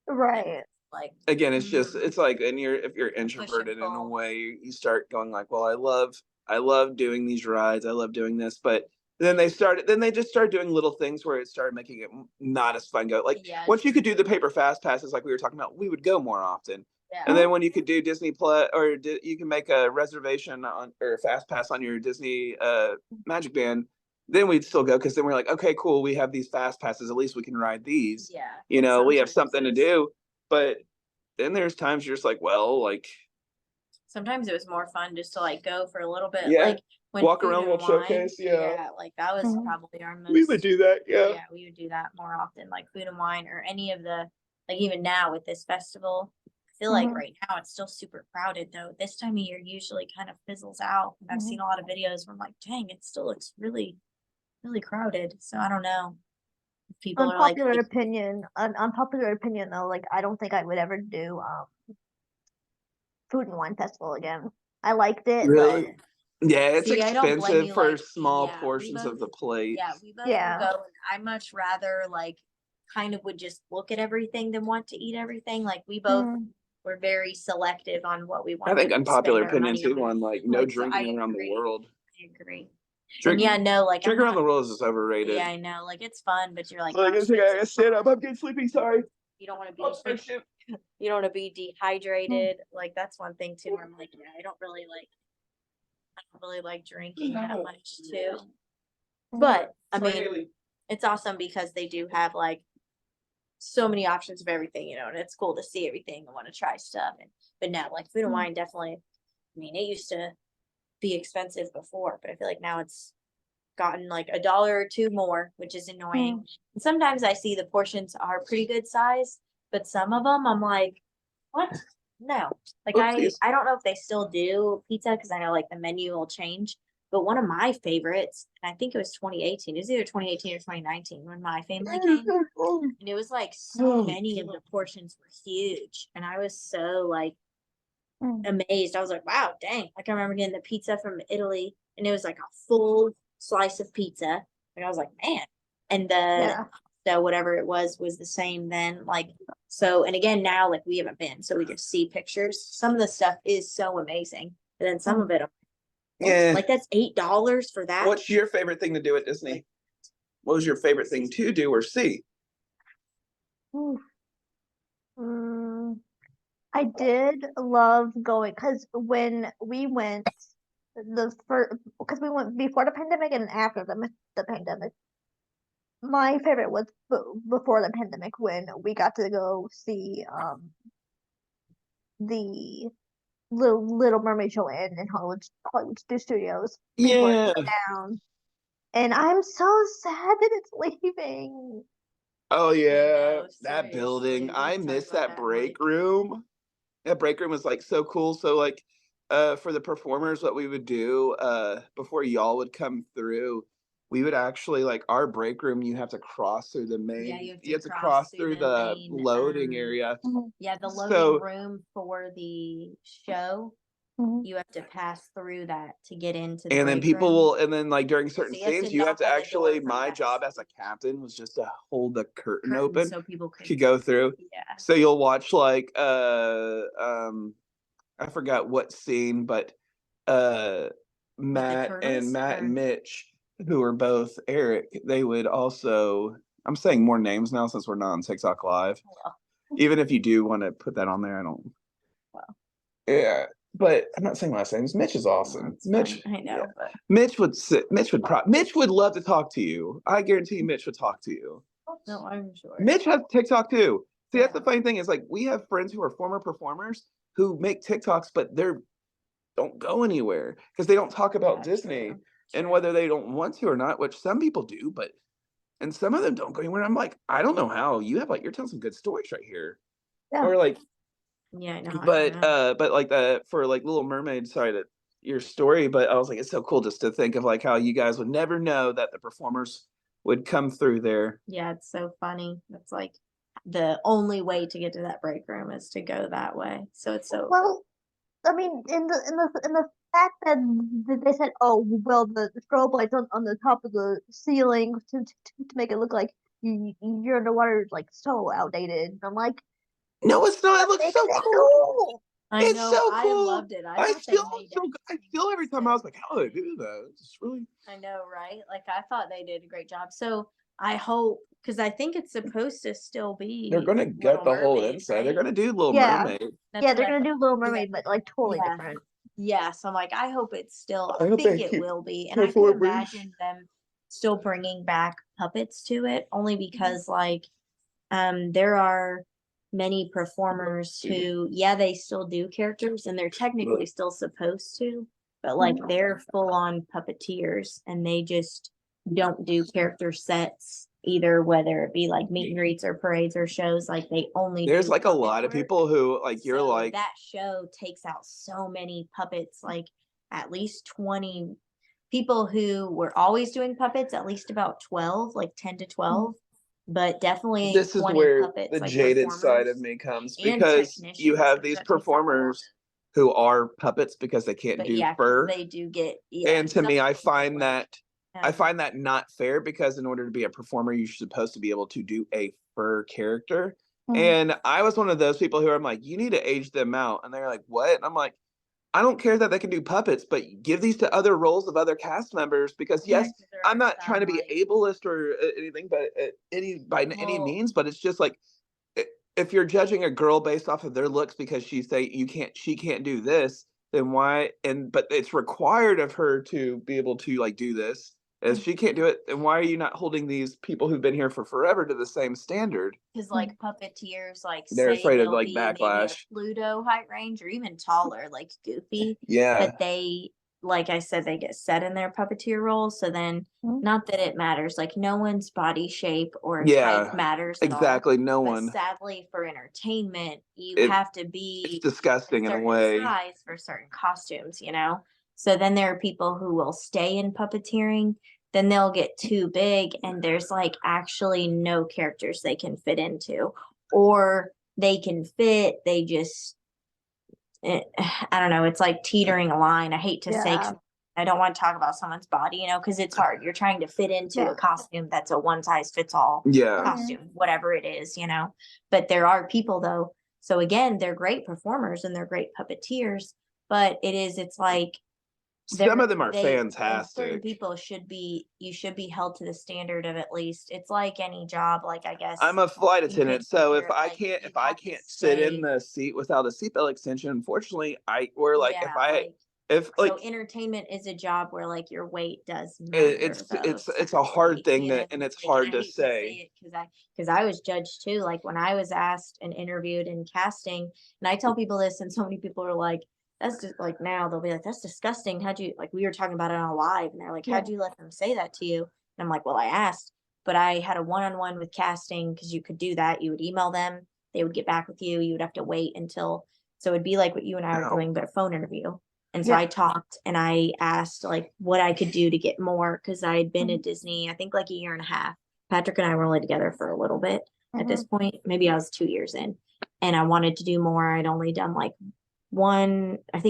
Right. like Again, it's just it's like, and if you're push and introverted in a pull. way, you start going like, well, I love doing these rides, I love doing this, but then they just started doing little things where it started making it not as fun. Go like Yeah, once you could do the paper fast passes like we were talking about, we would go more often. yeah. And then when you could do Disney Plus, or you can make a reservation on or a fast pass on your Disney Magic Band, then we'd still go because then we're like, okay, cool, we have these fast passes, at least we can ride these. Yeah. You know, we have Sometimes something to it's- do. But then there's times you're just like, well, like Sometimes it was more fun just to like go for a little bit, Yeah. like when Walk Food around and World Wine, Showcase, yeah. like that was Mhm. probably our most. we would do that, yeah. Yeah, we would do that more often, like Food and Wine or any of the like even now with this festival. I feel like Mhm. right now it's still super crowded though. This time of year usually kind of fizzles out. And I've Mhm. seen a lot of videos where I'm like, dang, it still looks really, really crowded. So I don't know. If people are like, Unpopular opinion though, like I don't think I would ever do Food and Wine Festival again. I liked it, Really? but Yeah, it's see, I don't blame expensive you, for like, small yeah, we portions of both- the plate. yeah, we both Yeah. will go. And I much rather like kind of would just look at everything than want to eat everything. Like we both Mhm. were very selective on what we I wanted think to unpopular spend our opinion money too on. on like no Like, so drinking I around agree. the world. I agree. Drink, And yeah, no, like drink I'm around not, the world is overrated. yeah, I know, like it's fun, but you're like, Like, gosh, it's like I it's sit up, I'm getting sleepy, sorry. you don't want to be Oh, shit. you don't want to be dehydrated. Like that's one thing too where I'm like, yeah, I don't really like drinking that much too. But I Sorry, mean, Haley. it's awesome because they do have like so many options of everything, you know, and it's cool to see everything and want to try stuff. And but now, like Food and Wine, definitely. I mean, it used to be expensive before, but I feel like now it's gotten like $1 or $2 more, which is annoying. And sometimes I see the portions are pretty good size, but some of them I'm like, what? No. Like Oopsies. I don't know if they still do pizza because I know like the menu will change. But one of my favorites, and I think it was 2018, it was either 2018 or 2019 when my family came. And it was like so many of the portions were huge. And I was so like amazed. I was like, wow, dang. Like I remember getting the pizza from Italy and it was like a full slice of pizza. And I was like, man. And so whatever it was the same then. Like, so, and again, now like we haven't been, so we just see pictures. Some of the stuff is so amazing. But then some of it, like that's $8 for that. What's your favorite thing to do at Disney? What was your favorite thing to do or see? I did love going because when we went because we went before the pandemic and after the pandemic. My favorite was before the pandemic when we got to go see the Little Mermaid show in Hollywood Studios. Yeah. Down. And I'm so sad that it's leaving. Oh yeah, that building. I miss that break room. That break room was like so cool. So like for the performers, what we would do before y'all would come through, we would actually like our break room, you have to cross through the main you have to cross through the main, loading area. Yeah, the loading room for the show. You have to pass through that to get into the and then people room. will and then like during certain scenes you have to actually my job as a captain was just to hold the curtain open so people could go through. Yeah. So you'll watch like I forgot what scene, but Matt and Mitch, who are both Eric, they would also I'm saying more names now since we're not on TikTok Live. Well. Even if you do want to put that on there, I don't. Well. Yeah. But I'm not saying last names. Mitch is awesome. Mitch, I know. Yeah. But... Mitch would love to talk to you. I guarantee you Mitch would talk to you. No, I'm sure. Mitch has TikTok too. See, that's the funny thing is like we have friends who are former performers who make TikToks, but they don't go anywhere because they don't talk about Disney and whether they don't want to or not, which some people do, and some of them don't go anywhere. I'm like, I don't know how. You have like you're telling some good stories right here. Yeah. Or like yeah, I know. But like for like Little Mermaid, sorry that your story, but I was like, it's so cool just to think of like how you guys would never know that the performers would come through there. Yeah, it's so funny. It's like the only way to get to that break room is to go that way. So it's so well. I mean, in the fact that they said, oh well, the strobe lights on the top of the ceiling to make it look like you're underwater, like so outdated. I'm like. No, it's not. It looks so cool. It's so cool. I loved it. I feel every time I was like, how do they do that? It's really. I know, right? Like I thought they did a great job. So I hope because I think it's supposed to still be. They're gonna get the whole inside. Right? They're gonna do Little Mermaid. They're gonna do Little Mermaid, but like totally different. Yeah, so I'm like, I hope it's still. I think it will be, and I can imagine them still bringing back puppets to it, only because like, there are many performers who they still do characters and they're technically still supposed to, but like they're full on puppeteers and they just don't do character sets either, whether it be like meet and greets or parades or shows. Like they only there's like a lot of people who like you're like that show takes out so many puppets, like at least 20 people who were always doing puppets, at least about 12, like 10 to 12. But definitely this is where the like jaded side of me comes because you have these performers who are puppets because they can't do fur. They do get and to me I find that not fair because in order to be a performer you're supposed to be able to do a fur character. And I was one of those people who I'm like, you need to age them out, and they're like, what? And I'm like, I don't care that they can do puppets, but give these to other roles of other cast members because yes, I'm not trying to be ableist or anything, but by any means. But it's just like if you're judging a girl based off of their looks because she can't do this, then why? But it's required of her to be able to like do this. If she can't do it, then why are you not holding these people who've been here for forever to the same standard? Because like puppeteers, like they're afraid of like backlash, Pluto height range, or even taller, like Goofy. Yeah, but they like I said, they get set in their puppeteer roles. So then, not that it matters, like no one's body shape or type matters at all. Exactly, no But one. sadly, for entertainment, you have to be It's disgusting in a certain way. size for certain costumes, you know? So then there are people who will stay in puppeteering, then they'll get too big and there's like actually no characters they can fit into. Or they can fit, they just I don't know, it's like teetering a line. I hate to say, I don't want to talk about someone's body, you know, because it's hard. You're trying to fit into a costume that's a one size fits all costume, whatever it is, you know. But there are people though. So again, they're great performers and they're great puppeteers, but it's like some of them are fantastic. Certain people you should be held to the standard of at least, it's like any job, like I guess I'm a flight attendant, so if I can't sit in the seat without a seatbelt extension, unfortunately, so entertainment is a job where like your weight does matter. It's a hard thing and it's hard to say because I was judged too, like when I was asked and interviewed in casting, and I tell people this and so many people are like, that's just like, now they'll be like, that's disgusting. How'd you, like, we were talking about it on live and they're like, how'd you let them say that to you? And I'm like, well, I asked, but I had a one-on-one with casting because you could do that. You would email them, they would get back with you. You would have to wait until, so it'd be like what you and I are doing, but a phone interview. And so I talked and I asked like what I could do to get more, because I had been at Disney, I think like a year and a half. Patrick and I were only together for a little bit at this point. Maybe I was 2 years in and I wanted to do more. I'd only done like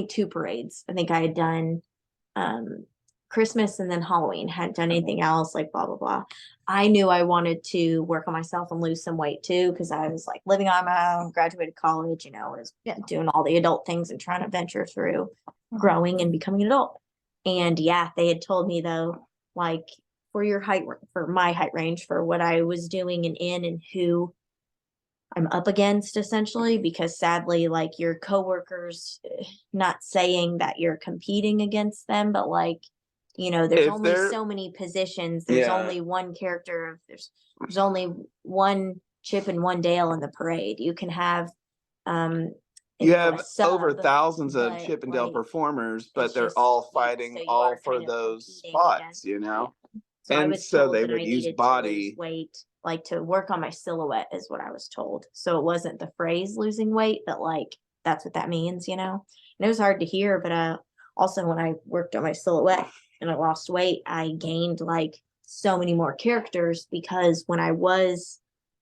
two parades. I think I had done Christmas and then Halloween, hadn't done anything else, like blah, blah, blah. I knew I wanted to work on myself and lose some weight too, because I was like living on my own, graduated college, you know, was doing all the adult things and trying to venture through growing and becoming an adult. And they had told me though, like for my height range, for what I was doing and who I'm up against essentially, because sadly, like your coworkers, not saying that you're competing against them, but like, you know, there's only so many positions. There's only one character. There's only one Chip and one Dale in the parade. You can have, you have over thousands of Chip and Dale performers, but they're all fighting all for those spots, you know? So and so they would use body weight, like to work on my silhouette is what I was told. So it wasn't the phrase losing weight, but like that's what that means, you know? And it was hard to hear, but also when I worked on my silhouette and I lost weight, I gained like so many more characters, because when I was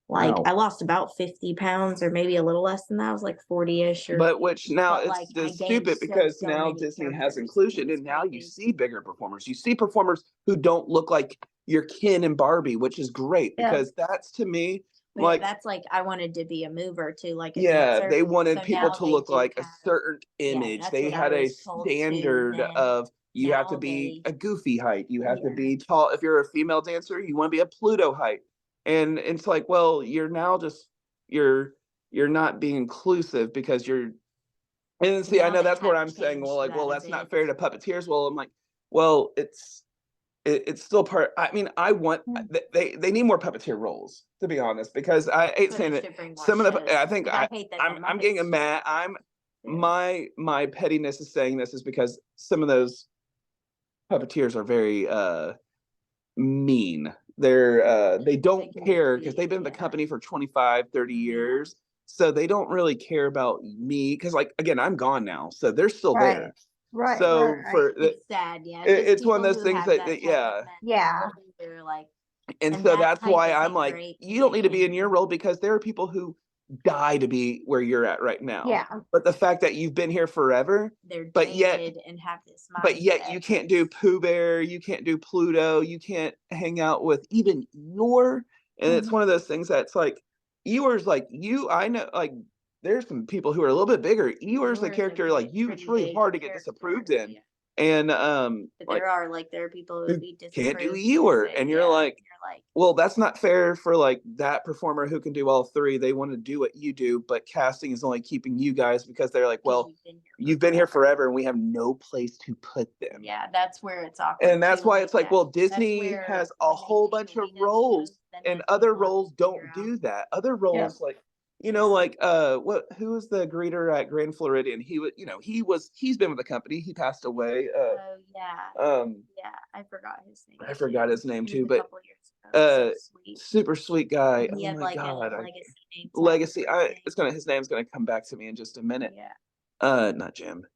like, I lost about 50 pounds or maybe a little less than that. I was like 40-ish. But which now it's stupid because now Disney has inclusion and now you see bigger performers. You see performers who don't look like your Ken and Barbie, which is great because that's to me, like that's like I wanted to be a mover too, like a dancer. They wanted people to look like a certain image. They had a standard of you have to be a goofy height. You have to be tall. If you're a female dancer, you want to be a Pluto height. And it's like, well, you're now just you're not being inclusive because you're. And see, I know that's what I'm saying. Well, that's not fair to puppeteers. Well, I'm like, well, it's still part. I mean, I want they need more puppeteer roles, to be honest, because I hate saying it. Some of the I think I'm getting mad. My pettiness is saying this is because some of those puppeteers are very mean. They don't care because they've been in the company for 25, 30 years. So they don't really care about me because, like, again, I'm gone now. So they're still there. Right. So it's sad, it's one of those things that they're like, and so that's why I'm like, you don't need to be in your role because there are people who die to be where you're at right now. Yeah. But the fact that you've been here forever, but yet you can't do Pooh Bear, you can't do Pluto, you can't hang out with even Eeyore. And it's one of those things that's like, Eeyore's like I know, like there's some people who are a little bit bigger. Eeyore's the character like it's really hard to get disapproved in. And but there are people who can't do Eeyore, and you're like, well, that's not fair for like that performer who can do all three. They want to do what you do, but casting is only keeping you guys because they're like, well, you've been here forever, and we have no place to put them. Yeah, that's where it's awkward. And that's why it's like, well, Disney has a whole bunch of roles, and other roles don't do that. Other roles like like who was the greeter at Grand Floridian? He's been with the company. He passed away. Oh yeah. Yeah, I forgot his name. I forgot his name He was too, a but couple years ago. So sweet. super sweet guy. He Oh had my like God. a legacy name tag Legacy. or something. His name's gonna come back to me in just a minute. Yeah. Not Jim.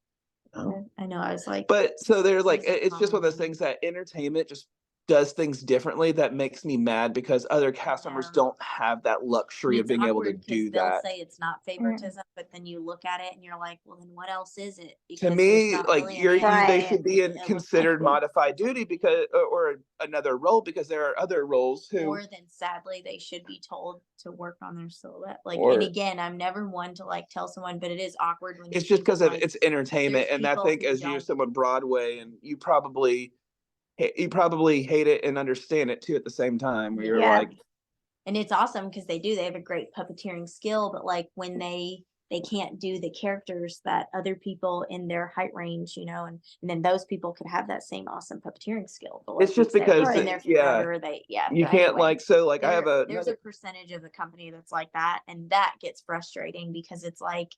No. I know. I was like, But so there's like, He's a it's just one of those common things that entertainment just does things differently that makes me mad because other cast members Yeah. don't have that luxury of it's being able to awkward 'cause do they'll that. say it's not favoritism, but then you look at it and you're like, well, then what else is it? To Because there's me, not like really they Right. should be it looks considered like- modified duty because or another role because there are other roles who Or then sadly they should be told to work on their silhouette. Like, Or- and again, I'm never one to like tell someone, but it is awkward when you it's just think of, because of like, it's entertainment, there's and I people think who as you're don't- someone Broadway, and you probably hate it and understand it too at the same time. Where you're Yeah. like, and it's awesome because they have a great puppeteering skill, but like when they can't do the characters that other people in their height range, and then those people could have that same awesome puppeteering skill. But like it's just you said, because they've been there yeah, forever, you but can't anyway, like so like I have there's a percentage of the company that's like that, and that gets frustrating because it's like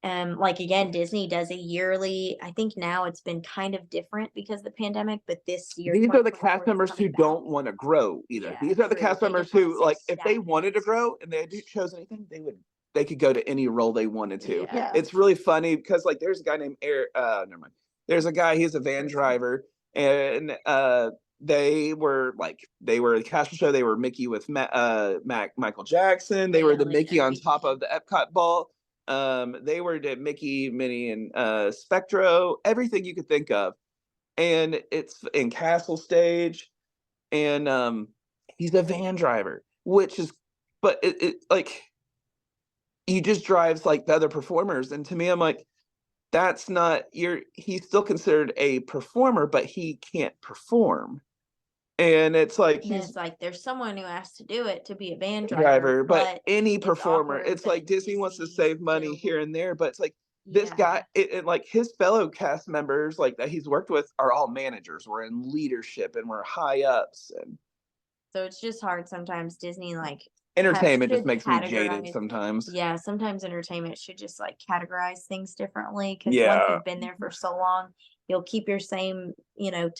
again, Disney does a yearly. I think now it's been kind of different because of the pandemic, but this year these are the 2024 cast is members who coming back. don't want to grow either. Yeah, These are the true. cast They members just wanna who stay like if they wanted to stagnant. grow and they chose anything, they could go to any role they wanted to. Yeah. It's really funny because like there's a guy named Eric. Never mind. There's a guy. He's a van driver, and they were the cast show. They were Mickey with Michael Jackson. They were the Really Mickey on MVP. top of the Epcot ball. They were the Mickey, Minnie, and Spectro. Everything you could think of, and it's in Castle Stage, and he's a van driver, which is, but it like he just drives like the other performers, and to me, I'm like, that's not he's still considered a performer, but he can't perform. And it's like And then he's it's like there's someone who has to do it to be a band driver, but any it's performer, awkward it's that like Disney wants to Disney save money will- here and there, but it's like this Yeah. guy, it like his fellow cast members like that he's worked with are all managers. We're in leadership and we're high ups, and So it's just hard sometimes. Disney entertainment just should makes me jaded categorize- sometimes. Yeah, sometimes entertainment should just categorize things differently because once Yeah. you've been there for so long, you'll keep your same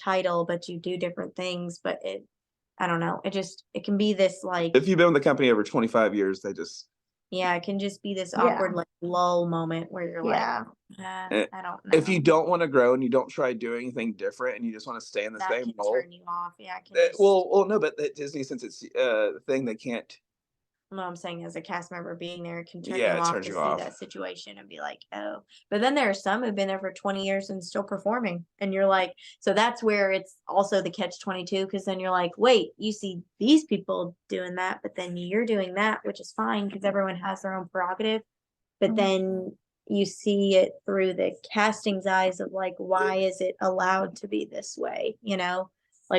title, but you do different things. But I don't know. It can be this If you've been with the company over 25 years, they just it can just be this Yeah. awkward lull moment where you're Yeah. Eh, I don't know. if you don't want to grow and you don't try doing anything different and you just want to stay in the that same can role, turn you off. Yeah, it can just, well, no, but Disney, since it's the thing, they can't. no, I'm saying as a cast member being there, it can turn Yeah, you it off turns to you see off. that situation and be like, oh. But then there are some who've been there for 20 years and still performing. And you're like, so that's where it's also the catch-22, because then you're like, wait, you see these people doing that, but then you're doing that, which is fine because everyone has their own prerogative. But Mhm. then you see it through the casting's eyes of why is it allowed to be this way?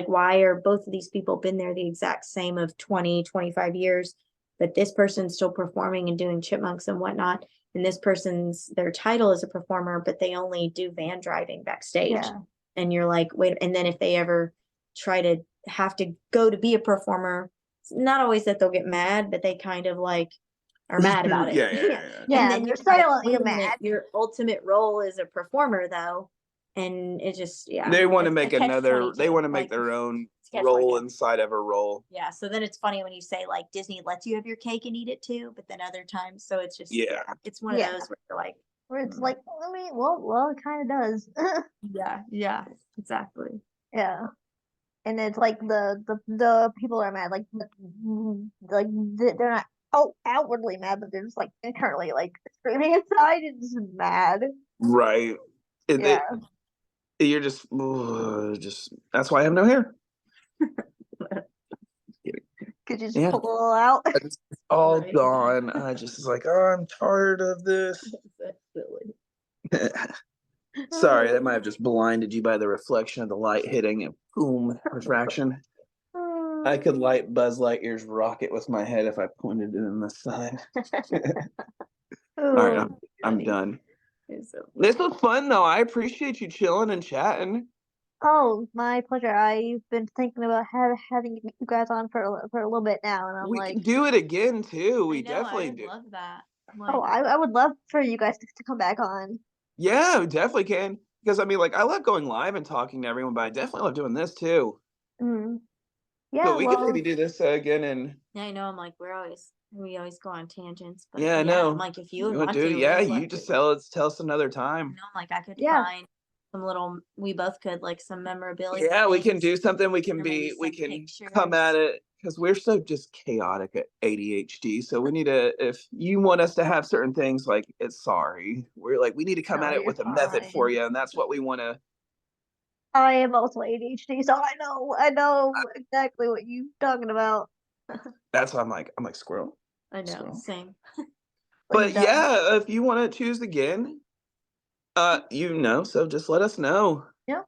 Why are both of these people been there the exact same of 20, 25 years? But this person's still performing and doing chipmunks and whatnot. And this person's, their title is a performer, but they only do van driving backstage. Yeah. And you're like, wait, and then if they ever try to have to go to be a performer, it's not always that they'll get mad, but they kind of are mad about it. Yeah. Yeah, And then they're you're silently wait a minute, mad. your ultimate role is a performer though. And it just, They want to it's make a another. They catch-22. want to make their own it's a role catch-22. inside of a role. Yeah, so then it's funny when you say Disney lets you have your cake and eat it too, but then other times, so it's just it's one of Yeah. those where you're Where it's like, I mean, well, it kind of does. yeah, exactly. Yeah. And it's like the people are mad, they're not outwardly mad, but they're just internally screaming inside and just mad. Right. Yeah. You're just that's why I have no hair. Could you just Yeah. pull it all out? It's all Right. gone. I just was like, oh, I'm tired of this. That's silly. Sorry, that might have just blinded you by the reflection of the light hitting and boom, refraction. I could light Buzz Lightyear's rocket with my head if I pointed it in the side. All right, I'm done. So This was fun though. I appreciate you chilling and chatting. Oh, my pleasure. I've been thinking about having you guys on for a little bit now, and I'm We like, can do it again too. I We know, I definitely would do. love that. oh, Like, I would love for you guys to come back on. Yeah, we definitely can. Because I mean, like, I love going live and talking to everyone, but I definitely love doing this too. Mm. So Yeah, we could well, maybe do this again, and yeah, I know. I'm like, we always go on tangents, but yeah, I yeah, I'm know. like, if you You would want want to do to, it? we Yeah, would you love just to. tell us another I time. know, I'm like, I could yeah, find some little. We both could like some memorabilia Yeah, we can things, do something. We or maybe we some can come at pictures. it because we're so just chaotic at ADHD. So we need to, if you want us to have certain things, like it's sorry, we're like we need to come no, at it you're with a method for fine. you, and that's what we want to. I am also ADHD, so I know exactly what you're talking about. That's why I'm like squirrel, I know, squirrel. same. Like But dumb. yeah, if you want to choose again, so just let us know. Yeah.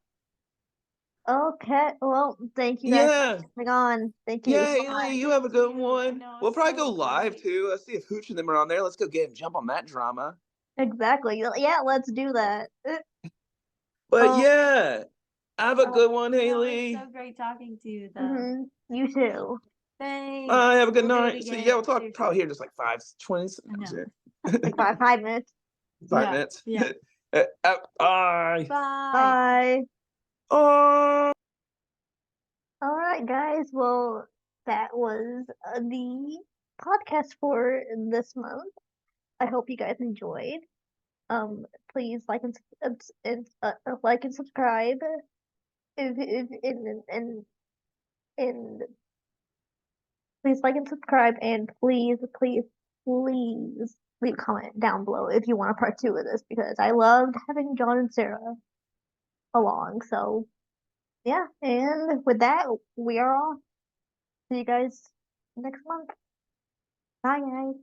Okay. Well, thank you guys Yeah. for coming on. Thank you Yeah, so much. Haley, you have a good Thank you. I one. know, We'll it's probably so go live great. too. Let's see if Hooch and them are on there. Let's go get and jump on that drama. Exactly. Yeah, let's do that. But Oh, yeah, have a good one, No, it's Haley. so great talking to you, though. you too. Thanks. Bye. Have a good We'll do it night. So again. yeah, we'll talk Seriously. probably here just like 5, 20, I know. Like 5 minutes. 5 minutes. Yeah. Bye. Bye. Bye. Oh. All right, guys. Well, that was the podcast for this month. I hope you guys enjoyed. Please like like and subscribe. If and please like and subscribe, and please leave a comment down below if you want a part two of this because I loved having John and Sarah along. So yeah, and with that, we are off. See you guys next month. Bye, guys.